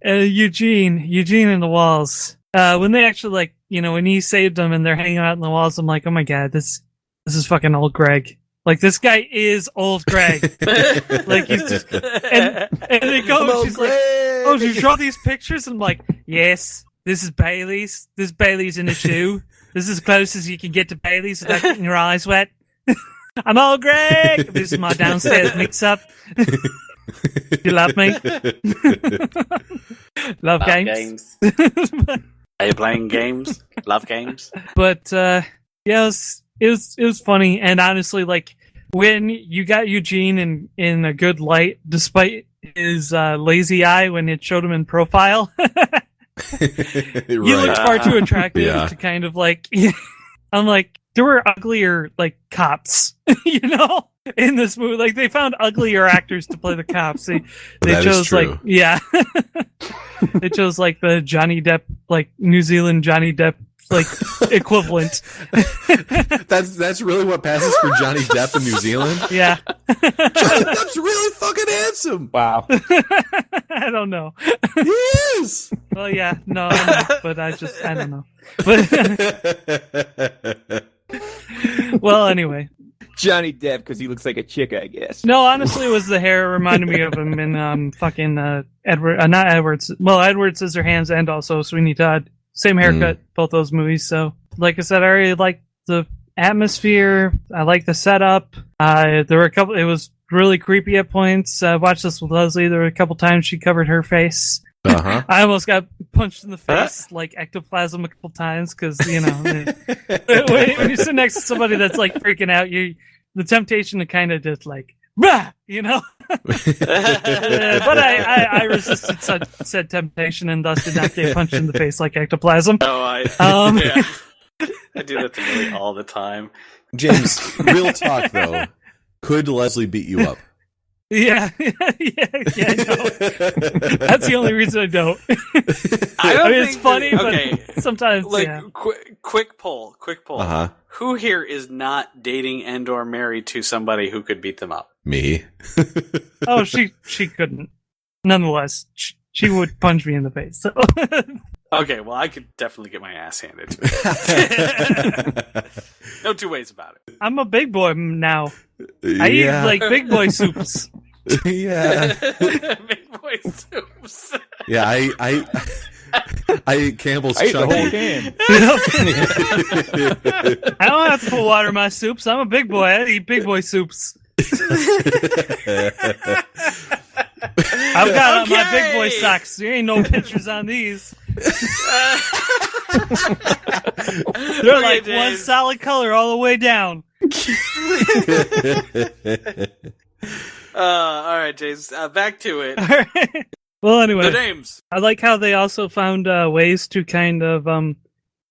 Eugene in the walls. When they actually, like, when he saved them and they're hanging out in the walls, I'm like, oh my god, this is fucking old Greg. Like, this guy is old Greg. Like, he's just... And they go, she's like, oh, did you draw these pictures? And I'm like, yes, this is Bailey's. This is Bailey's in a shoe. This is as close as you can get to Bailey's without getting your eyes wet. I'm old Greg. This is my downstairs mix-up. You love me? Love games. Are you playing games? Love games? But yeah, it was funny, and honestly, like, when you got Eugene in a good light, despite his lazy eye when it showed him in profile, he looked far too attractive to kind of like. I'm like, there were uglier, like, cops, in this movie. Like, they found uglier actors to play the cops. They chose, like, yeah. They chose, like, the Johnny Depp, like, New Zealand Johnny Depp, like, equivalent. That's really what passes for Johnny Depp in New Zealand? Yeah. Johnny Depp's really fucking handsome! Wow. I don't know. He is! Well, yeah, no, I know, but I don't know. But well, anyway. Johnny Depp, because he looks like a chick, I guess. No, honestly, it was the hair. It reminded me of him in fucking Edward, not Edwards. Well, Edward Scissorhands and also Sweeney Todd. Same haircut, both those movies. So, like I said, I already like the atmosphere. I like the setup. There were a couple. It was really creepy at points. I watched this with Leslie. There were a couple times she covered her face. Uh-huh. I almost got punched in the face, like ectoplasm, a couple times, because, when you're sitting next to somebody that's, like, freaking out, the temptation to kind of just, like, rah, But I resisted said temptation and thus did not get punched in the face like ectoplasm. Oh, yeah. I do that to Billy all the time. James, real talk, though. Could Leslie beat you up? Yeah, yeah, no. That's the only reason I don't. I mean, it's funny, but sometimes, like, yeah. quick poll. Uh-huh. Who here is not dating and/or married to somebody who could beat them up? Me. Oh, she couldn't. Nonetheless, she would punch me in the face. So. Okay, well, I could definitely get my ass handed to me. No two ways about it. I'm a big boy now. I eat like big boy soups. Yeah. Big boy soups. Yeah, I ate Campbell's I ate the whole Chunky. game. I don't have to put water in my soups. I'm a big boy. I eat big boy soups. I've got on my big boy socks. There ain't no pictures on these. They're like one solid color all the way down. All right, James. Back to it. All right. Well, anyway, The names. I like how they also found ways to kind of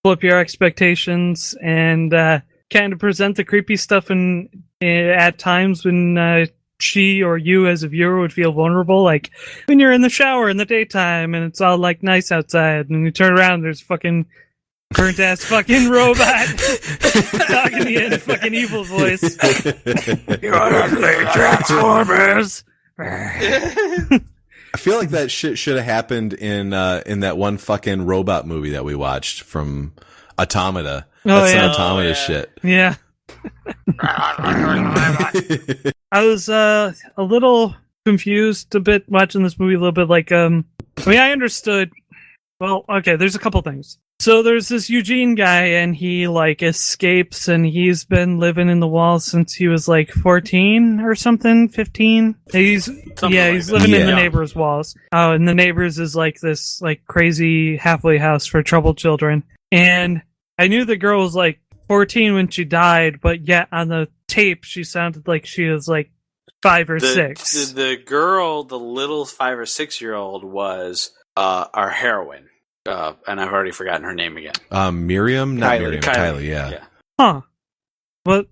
flip your expectations and kind of present the creepy stuff at times when she or you as a viewer would feel vulnerable, like when you're in the shower in the daytime and it's all like nice outside and you turn around and there's fucking burnt ass fucking robot talking to you in a fucking evil voice. You're ugly Transformers. I feel like that shit should have happened in that one fucking robot movie that we watched from Automata. That's some Automata shit. Yeah. I was a little confused a bit watching this movie, a little bit like I mean, I understood. Well, okay, there's a couple things. So there's this Eugene guy and he like escapes and he's been living in the walls since he was like 14 or something, 15. He's living in the neighbor's walls. Oh, and the neighbor's is like this like crazy halfway house for troubled children. And I knew the girl was like 14 when she died, but yet on the tape she sounded like she was like 5 or 6. The girl, the little 5 or 6 year old, was our heroine, and I've already forgotten her name again. Miriam, not Kylie. Miriam, Kylie. Yeah. Huh? But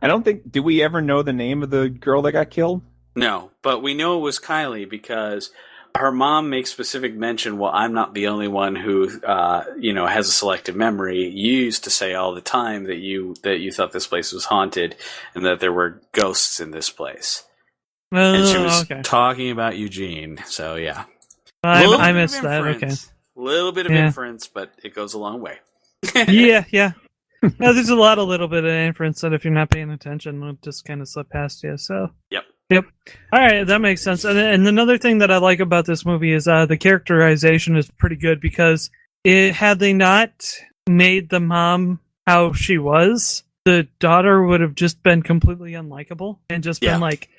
I don't think. Do we ever know the name of the girl that got killed? No, but we know it was Kylie because her mom makes specific mention. Well, I'm not the only one who, has a selective memory. You used to say all the time that you thought this place was haunted and that there were ghosts in this place. And she was talking about Eugene. So yeah, I missed that. Okay, a little bit of inference, but it goes a long way. yeah. No, there's a lot of little bit of inference that if you're not paying attention, will just kind of slip past you. So Yep. All right, that makes sense. And another thing that I like about this movie is the characterization is pretty good because had they not made the mom how she was, the daughter would have just been completely unlikable and just been like,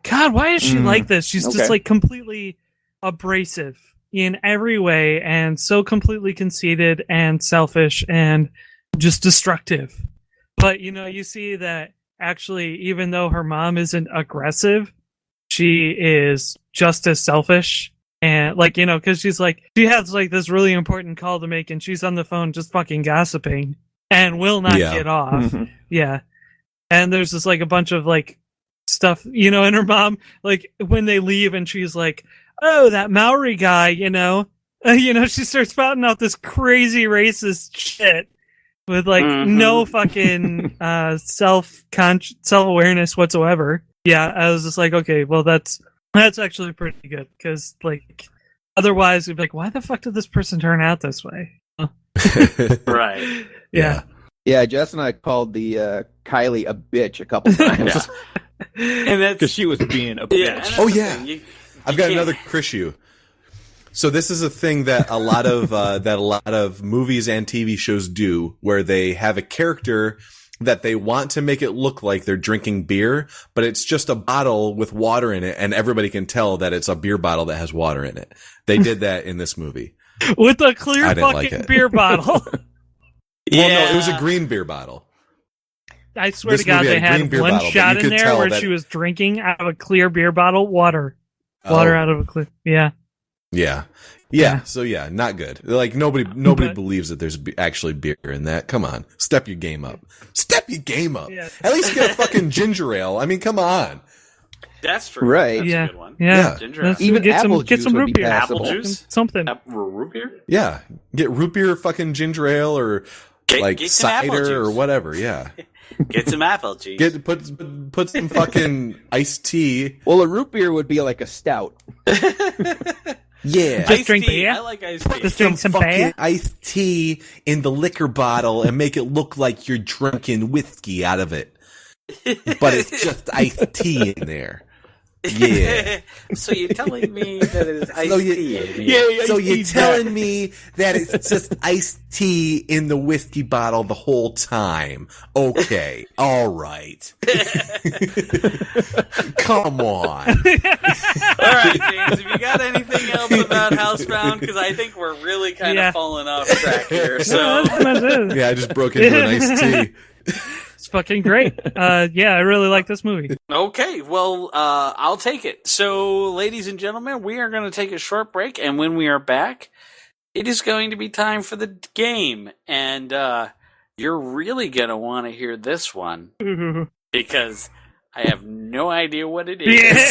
God, why is she like this? She's just like completely abrasive in every way and so completely conceited and selfish and just destructive. But you see that actually, even though her mom isn't aggressive, she is just as selfish. And because she has like this really important call to make and she's on the phone just fucking gossiping and will not get off. Yeah. And there's just like a bunch of like stuff, and her mom, like when they leave and she's like, oh, that Maori guy, she starts spouting out this crazy racist shit with like no fucking self-awareness whatsoever. Yeah, I was just like, okay, well that's actually pretty good because like otherwise you'd be like, why the fuck did this person turn out this way? Right. Yeah. Yeah, Jess and I called the Kylie a bitch a couple times. And that's because she was being a bitch. Yeah, Oh yeah, I've got another issue. So this is a thing that a lot of movies and TV shows do, where they have a character that they want to make it look like they're drinking beer, but it's just a bottle with water in it, and everybody can tell that it's a beer bottle that has water in it. They did that in this movie with a clear fucking beer bottle. Well, no, it was a green beer bottle. I swear to God, they had one shot in there where she was drinking out of a clear beer bottle, water out of a clear. Yeah. So yeah, not good. Like nobody believes that there's actually beer in that. Come on, step your game up. Yeah. At least get a fucking ginger ale. I mean, come on. That's true. Right. That's Yeah. a good one. Yeah. Ginger Let's ale. Even get apple some, get juice some would root be beer. passable. Apple juice? Something. Root beer? Yeah. Get root beer, fucking ginger ale, or Get some apple cider juice. or whatever. Yeah. Get some apple juice. Put some fucking iced tea. Well, a root beer would be like a stout. Yeah. Just iced drink tea. beer. I like iced tea. Just drink some fucking beer. iced tea in the liquor bottle and make it look like you're drinking whiskey out of it. But it's just iced tea in there. Yeah. So you're telling me that it's iced So tea? in here. So you're telling me that it's just iced tea in the whiskey bottle the whole time? Okay. All right. Come on. All right, James, have you got anything else about Housebound? Because I think we're really kind of falling off track here. So That's it. Yeah, I just broke into an iced tea. It's fucking great. Yeah, I really like this movie. Okay, well, I'll take it. So, ladies and gentlemen, we are going to take a short break, and when we are back, it is going to be time for the game. And you're really going to want to hear this one, because I have no idea what it is.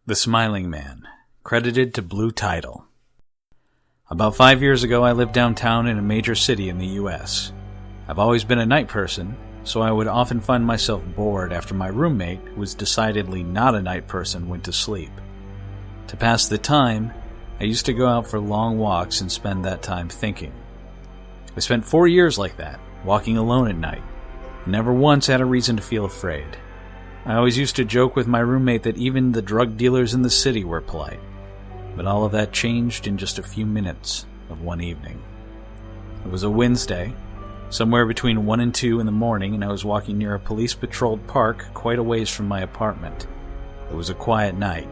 The Smiling Man, credited to Blue Tidal. About 5 years ago, I lived downtown in a major city in the U.S. I've always been a night person, so I would often find myself bored after my roommate, who was decidedly not a night person, went to sleep. To pass the time, I used to go out for long walks and spend that time thinking. I spent 4 years like that, walking alone at night, and never once had a reason to feel afraid. I always used to joke with my roommate that even the drug dealers in the city were polite, but all of that changed in just a few minutes of one evening. It was a Wednesday, somewhere between 1 and 2 in the morning, and I was walking near a police-patrolled park quite a ways from my apartment. It was a quiet night,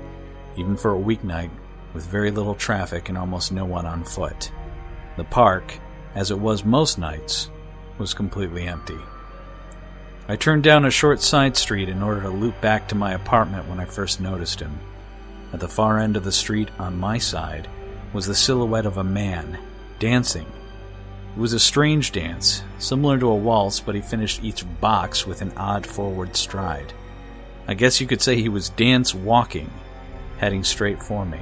even for a weeknight, with very little traffic and almost no one on foot. The park, as it was most nights, was completely empty. I turned down a short side street in order to loop back to my apartment when I first noticed him. At the far end of the street, on my side, was the silhouette of a man, dancing. It was a strange dance, similar to a waltz, but he finished each box with an odd forward stride. I guess you could say he was dance-walking, heading straight for me.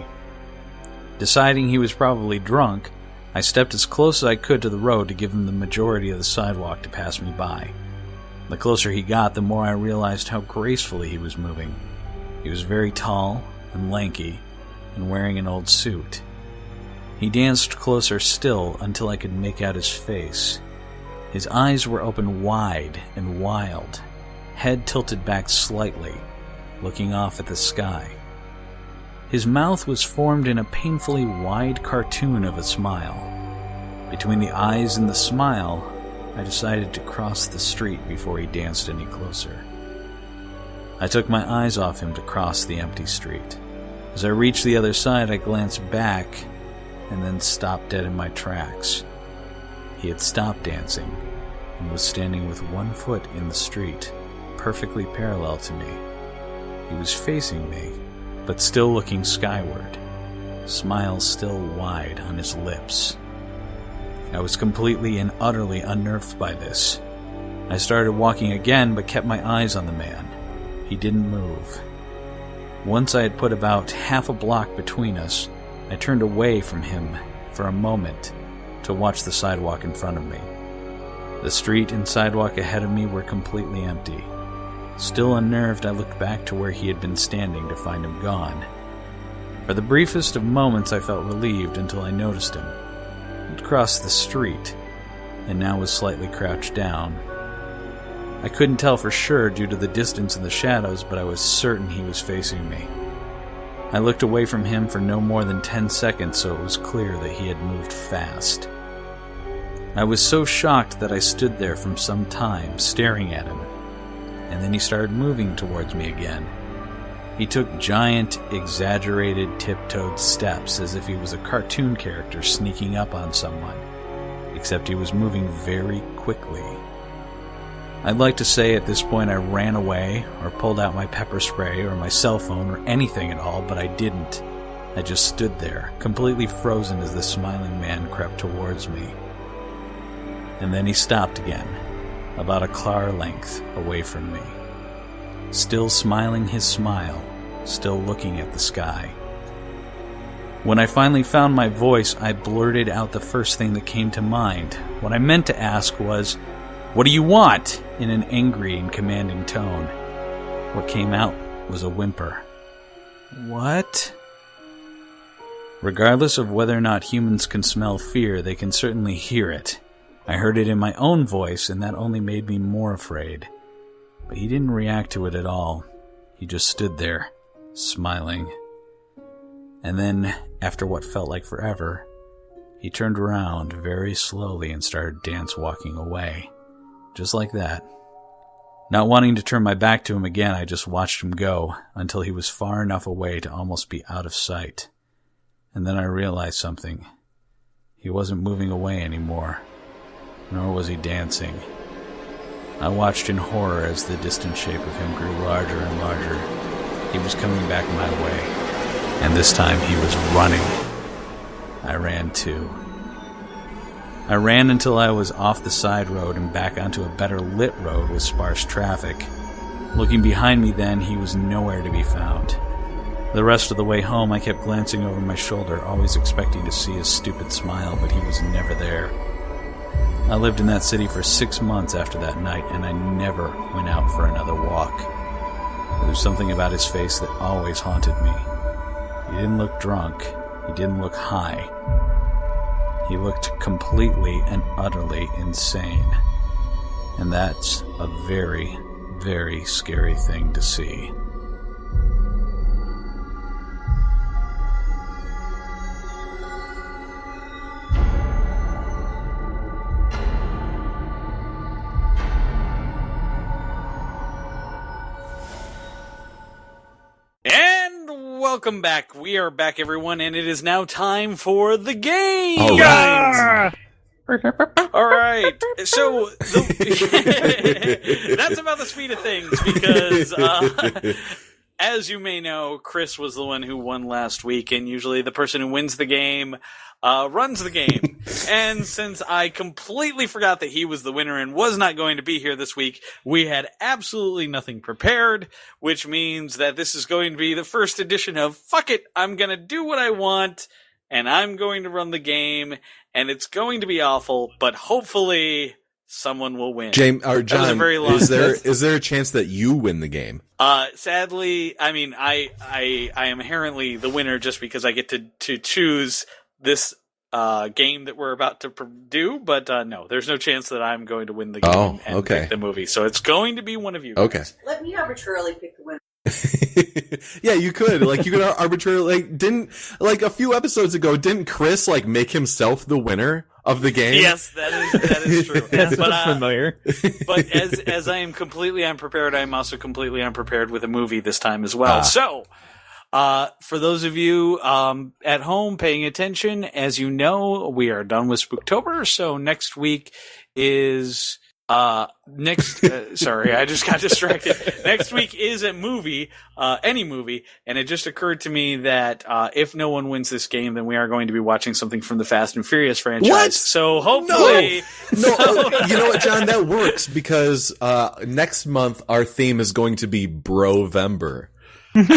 Deciding he was probably drunk, I stepped as close as I could to the road to give him the majority of the sidewalk to pass me by. The closer he got, the more I realized how gracefully he was moving. He was very tall and lanky, and wearing an old suit. He danced closer still until I could make out his face. His eyes were open wide and wild, head tilted back slightly, looking off at the sky. His mouth was formed in a painfully wide cartoon of a smile. Between the eyes and the smile, I decided to cross the street before he danced any closer. I took my eyes off him to cross the empty street. As I reached the other side, I glanced back and then stopped dead in my tracks. He had stopped dancing and was standing with one foot in the street, perfectly parallel to me. He was facing me, but still looking skyward, smile still wide on his lips. I was completely and utterly unnerved by this. I started walking again, but kept my eyes on the man. He didn't move. Once I had put about half a block between us, I turned away from him for a moment to watch the sidewalk in front of me. The street and sidewalk ahead of me were completely empty. Still unnerved, I looked back to where he had been standing to find him gone. For the briefest of moments, I felt relieved until I noticed him. He'd crossed the street, and now was slightly crouched down. I couldn't tell for sure due to the distance and the shadows, but I was certain he was facing me. I looked away from him for no more than 10 seconds, so it was clear that he had moved fast. I was so shocked that I stood there for some time, staring at him, and then he started moving towards me again. He took giant, exaggerated, tiptoed steps as if he was a cartoon character sneaking up on someone, except he was moving very quickly. I'd like to say at this point I ran away, or pulled out my pepper spray, or my cell phone, or anything at all, but I didn't. I just stood there, completely frozen as the smiling man crept towards me. And then he stopped again, about a car length away from me. still smiling his smile, still looking at the sky. When I finally found my voice, I blurted out the first thing that came to mind. What I meant to ask was, "What do you want?" in an angry and commanding tone. What came out was a whimper. What? Regardless of whether or not humans can smell fear, they can certainly hear it. I heard it in my own voice, and that only made me more afraid. But he didn't react to it at all. He just stood there, smiling. And then, after what felt like forever, he turned around very slowly and started dance-walking away. Just like that. Not wanting to turn my back to him again, I just watched him go, until he was far enough away to almost be out of sight. And then I realized something. He wasn't moving away anymore, nor was he dancing. I watched in horror as the distant shape of him grew larger and larger. He was coming back my way, and this time he was running. I ran too. I ran until I was off the side road and back onto a better lit road with sparse traffic. Looking behind me then, he was nowhere to be found. The rest of the way home, I kept glancing over my shoulder, always expecting to see his stupid smile, but he was never there. I lived in that city for 6 months after that night, and I never went out for another walk. There was something about his face that always haunted me. He didn't look drunk. He didn't look high. He looked completely and utterly insane. And that's a very, very scary thing to see. Welcome back. We are back, everyone, and it is now time for the game. All right. All right. So that's about the speed of things because, as you may know, Chris was the one who won last week, and usually the person who wins the game runs the game. And since I completely forgot that he was the winner and was not going to be here this week, we had absolutely nothing prepared, which means that this is going to be the first edition of fuck it, I'm going to do what I want, and I'm going to run the game, and it's going to be awful, but hopefully someone will win. James or John, that was a very long is there a chance that you win the game? Sadly, I mean, I am inherently the winner just because I get to choose this game that we're about to do, but no, there's no chance that I'm going to win the game and pick the movie. So it's going to be one of you guys. Okay. Let me arbitrarily pick the winner. Yeah, you could. Like, you could arbitrarily, a few episodes ago, didn't Chris, make himself the winner of the game? Yes, that is true. That's familiar. But as I am completely unprepared, I am also completely unprepared with a movie this time as well. So, for those of you at home paying attention, as you know, we are done with Spooktober. So next week is sorry, I just got distracted. Next week is a movie, any movie, and it just occurred to me that if no one wins this game, then we are going to be watching something from the Fast and Furious franchise. What? So hopefully, no, you know what, John? That works because next month our theme is going to be Brovember. Sorry,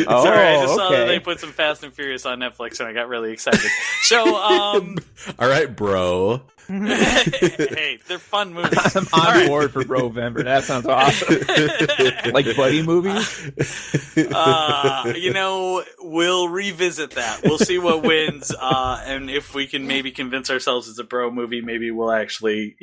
I just saw that they put some Fast and Furious on Netflix, and I got really excited. So, all right, bro. Hey, they're fun movies. I'm on board for Brovember. That sounds awesome. Like buddy movies? We'll revisit that. We'll see what wins, and if we can maybe convince ourselves it's a bro movie, maybe we'll actually,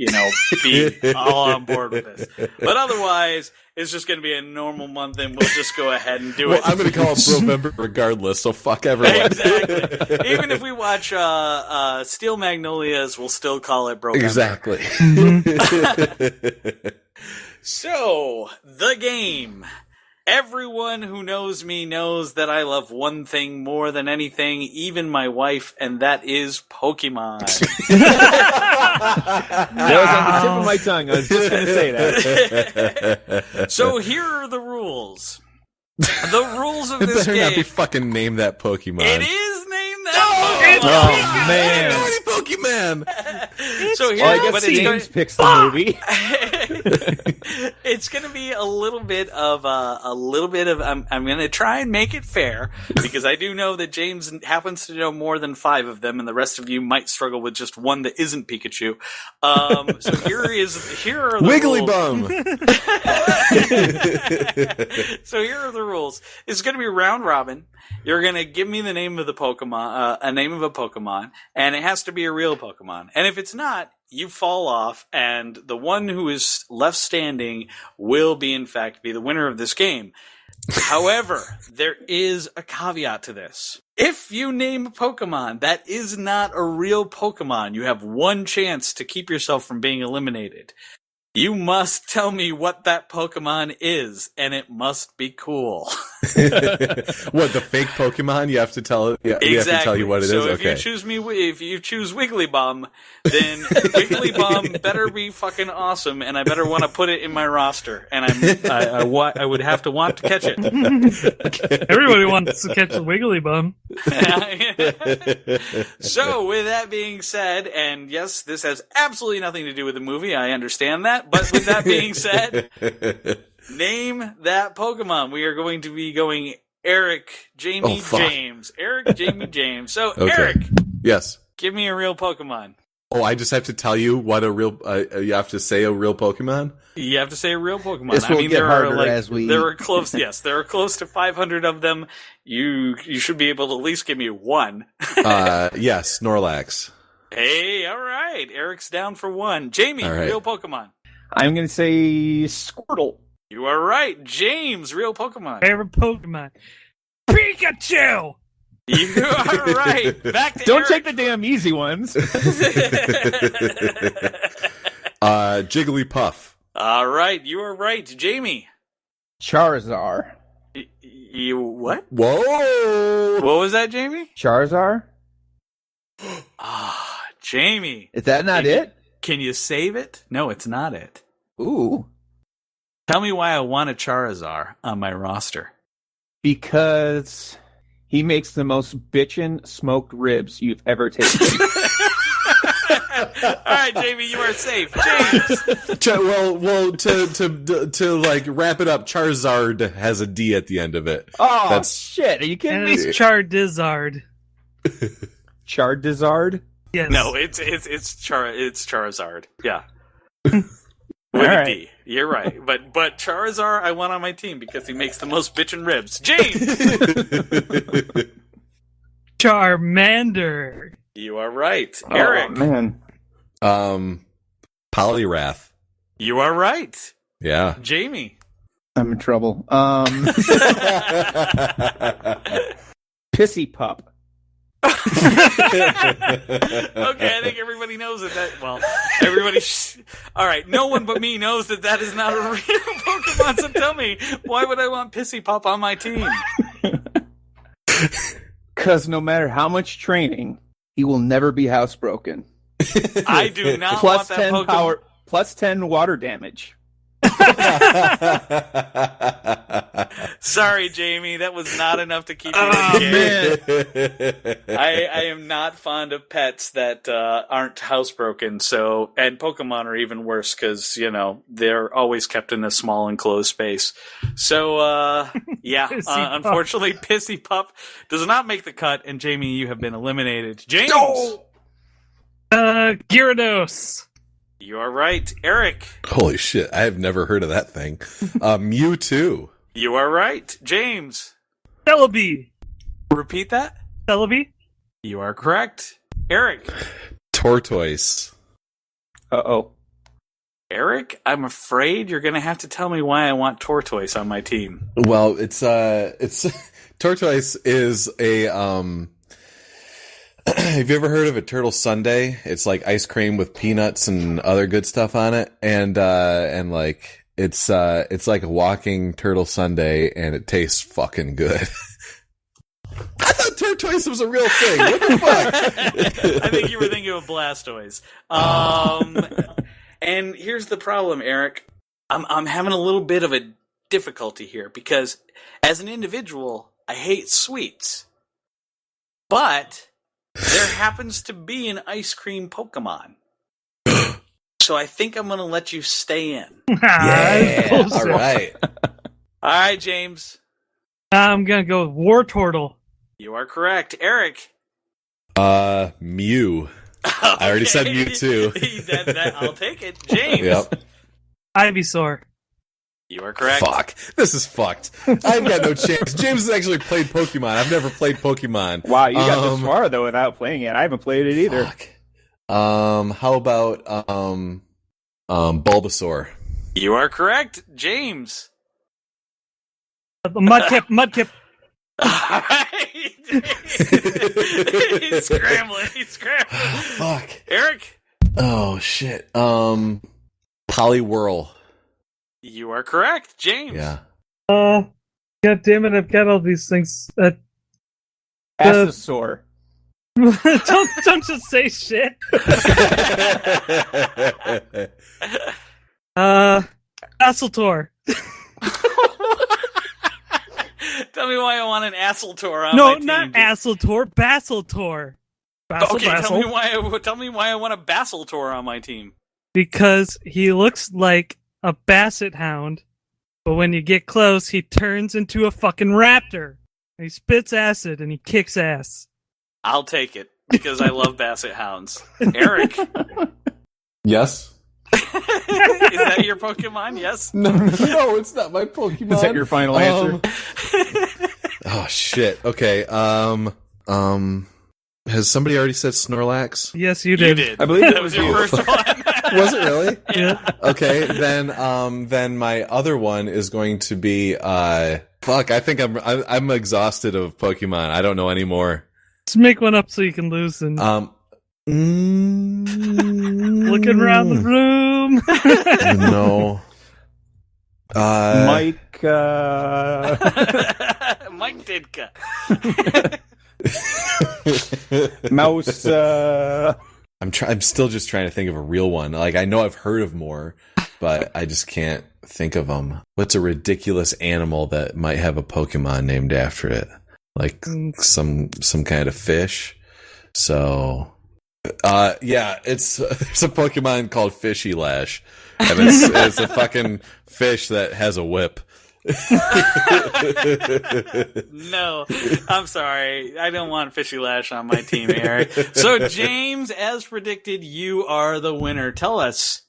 be all on board with this. But otherwise, it's just going to be a normal month, and we'll just go ahead and do it. I'm going to call it Brovember regardless, so fuck everyone. Exactly. Even if we watch Steel Magnolias, we'll still call it Brovember. Exactly. So, the game. Everyone who knows me knows that I love one thing more than anything, even my wife, and that is Pokemon. That was on the tip of my tongue. I was just going to say that. So here are the rules. The rules of this better game. not be fucking named that Pokemon. It is named that Pokemon. Oh man! Pokemon. So here, Well, I guess but it's James going, picks the movie. it's going to be a little bit of. I'm going to try and make it fair because I do know that James happens to know more than 5 of them, and the rest of you might struggle with just one that isn't Pikachu. So here are the Wiggly rules. Bum. So here are the rules. It's going to be round robin. You're going to give me the name of the Pokemon, a name of a Pokemon, and it has to be a real Pokemon. And if it's not, you fall off, and the one who is left standing will in fact be the winner of this game. However, there is a caveat to this. If you name a Pokemon that is not a real Pokemon, you have one chance to keep yourself from being eliminated. You must tell me what that Pokemon is, and it must be cool. What, the fake Pokemon? You have to tell it. Yeah, Exactly. we have to tell you what it is. So if Okay. if you choose Wigglybum, then Wigglybum better be fucking awesome, and I better want to put it in my roster, and I would have to want to catch it. Everybody wants to catch a wiggly bum. So with that being said, and yes, this has absolutely nothing to do with the movie. I understand that, but with that being said, name that Pokemon. We are going to be going Eric, Jamie, James. Eric, Jamie, James. So, Okay. Eric, Yes. give me a real Pokemon. Oh, I just have to tell you what a real. You have to say a real Pokemon. You have to say a real Pokemon. This will get there harder are like as we- there are close. Yes, there are close to 500 of them. You should be able to at least give me one. Yes, Snorlax. Hey, all right. Eric's down for one. Jamie, All right. real Pokemon. I'm going to say Squirtle. You are right. James, real Pokemon. Favorite Pokemon. Pikachu! You are right. Back to Don't Eric. take the damn easy ones. Jigglypuff. All right, you are right. Jamie. Charizard. You what? Whoa! What was that, Jamie? Charizard? Ah, Jamie. Is that not it? Can you save it? No, it's not it. Ooh. Tell me why I want a Charizard on my roster. Because he makes the most bitchin' smoked ribs you've ever tasted. All right, Jamie, you are safe. James. Well, to like wrap it up, Charizard has a D at the end of it. Oh, That's- shit. Are you kidding And me? it's Charizard. Charizard? Yes. No, it's Charizard. Yeah. With All a right. D. You're right. But Charizard I want on my team because he makes the most bitchin' ribs. James. Charmander. You are right. Eric. Oh, man. Polyrath. You are right. Yeah. Jamie. I'm in trouble. Pissy Pup. Okay, I think everybody knows that. Well, everybody. All right, no one but me knows that is not a real Pokemon. So tell me, why would I want Pissy Pop on my team? Because no matter how much training, he will never be housebroken. I do not Plus want that 10 Pokemon. power, plus 10 water damage. Sorry, Jamie, that was not enough to keep you in the game. I am not fond of pets that aren't housebroken. So, and Pokemon are even worse because they're always kept in a small enclosed space. So, yeah, Pissy Pup. unfortunately, Pissy Pup does not make the cut. And Jamie, you have been eliminated. James, Gyarados. you are right. Eric, Holy shit! I have never heard of that thing. Mewtwo. you are right. James, Celebi. repeat that. Celebi. You are correct. Eric. Tortoise. Uh-oh. Eric, I'm afraid you're going to have to tell me why I want Tortoise on my team. Well, it's Tortoise is a have you ever heard of a turtle sundae? It's like ice cream with peanuts and other good stuff on it, and like it's like a walking turtle sundae, and it tastes fucking good. I thought Tortoise was a real thing. What the fuck? I think you were thinking of Blastoise. And here's the problem, Eric. I'm having a little bit of a difficulty here because as an individual, I hate sweets. But there happens to be an ice cream Pokemon. So I think I'm going to let you stay in. Yeah. All right. All right, James. I'm gonna go with Wartortle. You are correct. Eric. Mew. I already said Mewtwo. I'll take it. James. Yep. Ivysaur. You are correct. Fuck. This is fucked. I've got no chance. James has actually played Pokemon. I've never played Pokemon. Wow, you got this far though without playing it. I haven't played it either. Fuck. How about Bulbasaur? You are correct. James. Mudkip. He's scrambling. Fuck. Eric. Oh shit. Poliwhirl. You are correct. James. Yeah. God damn it! I've got all these things. Astosaur. don't just say shit. Basiltor. Tell me why I want an Asseltor on No, my team. not Asseltor. Basiltor. Okay, Basil. tell me why I want a Basiltor on my team. Because he looks like a basset hound, but when you get close, he turns into a fucking raptor. He spits acid and he kicks ass. I'll take it because I love basset hounds. Eric. Yes. Is that your Pokemon? Yes? No, it's not my Pokemon. Is that your final answer? Oh shit. Okay. Has somebody already said Snorlax? Yes, you did. You did. I believe that it was was your you. first one. Was it really? Yeah. Okay, then my other one is going to be fuck. I think I'm exhausted of Pokemon. I don't know anymore. Just make one up so you can lose. And looking around the room. No. Mike. Mike Ditka. Mouse. I'm still just trying to think of a real one. Like I know I've heard of more, but I just can't think of them. What's a ridiculous animal that might have a Pokemon named after it? Like some kind of fish. So, yeah, there's a Pokemon called Fishy Lash, and it's a fucking fish that has a whip. No, I'm sorry. I don't want Fishy Lash on my team, Eric. So, James, as predicted, you are the winner. Tell us,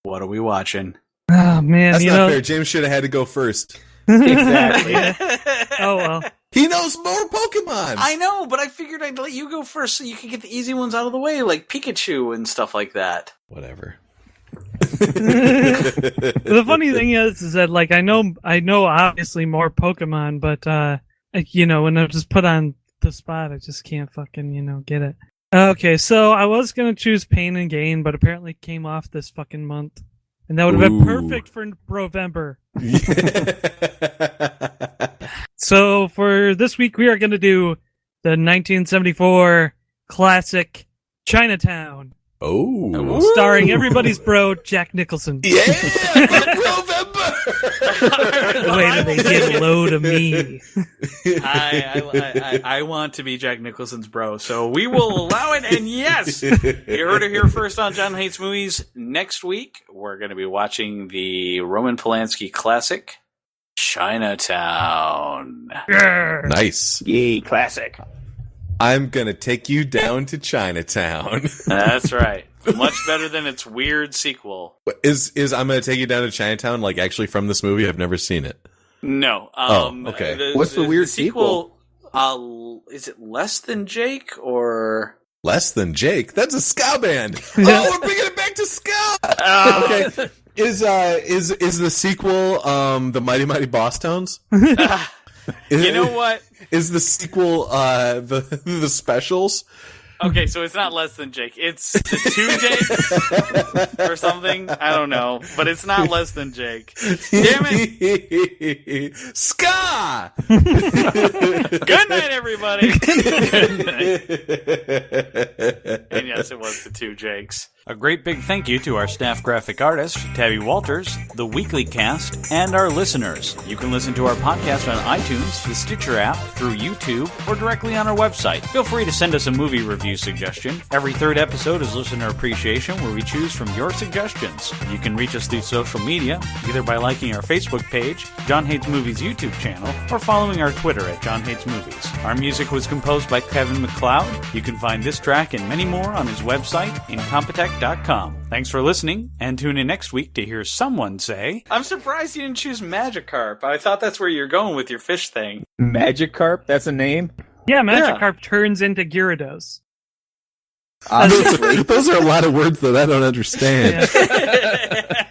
what are we watching? Oh, man. That's not fair. James should have had to go first. Exactly. Oh, well. He knows more Pokemon. I know, but I figured I'd let you go first so you could get the easy ones out of the way, like Pikachu and stuff like that. Whatever. The funny thing is that like I know obviously more Pokemon, but when I'm just put on the spot, I just can't fucking get it. Okay, so I was gonna choose Pain and Gain, but apparently it came off this fucking month, and that would have been perfect for November. So for this week, we are gonna do the 1974 classic Chinatown. Oh, Starring everybody's bro, Jack Nicholson. Yeah, November. Wait till they get a load of me. I want to be Jack Nicholson's bro, so we will allow it. And yes, you heard it here first on John Hates Movies. Next week, we're going to be watching the Roman Polanski classic, Chinatown. Nice. Yay, classic. I'm gonna take you down to Chinatown. That's right. Much better than its weird sequel. Is I'm gonna take you down to Chinatown like actually from this movie? I've never seen it. No. Okay. What's the weird sequel? Is it Less Than Jake or Less Than Jake? That's a ska band. Oh, we're bringing it back to ska. Okay. Is the sequel the Mighty Mighty Boss Tones? You know what? Is the sequel the specials? Okay, so it's not Less Than Jake. It's the Two Jakes or something. I don't know, but it's not Less Than Jake. Damn it! Ska. Good night, everybody. Good night. And yes, it was the Two Jakes. A great big thank you to our staff graphic artist, Tabby Walters, the Weekly Cast, and our listeners. You can listen to our podcast on iTunes, the Stitcher app, through YouTube, or directly on our website. Feel free to send us a movie review suggestion. Every third episode is Listener Appreciation, where we choose from your suggestions. You can reach us through social media, either by liking our Facebook page, John Hates Movies YouTube channel, or following our Twitter at John Hates Movies. Our music was composed by Kevin MacLeod. You can find this track and many more on his website, Incompetech.com. Thanks for listening, and tune in next week to hear someone say, I'm surprised you didn't choose Magikarp. I thought that's where you're going with your fish thing. Magikarp? That's a name? Yeah, Magikarp turns into Gyarados. Obviously. Those are a lot of words that I don't understand. Yeah.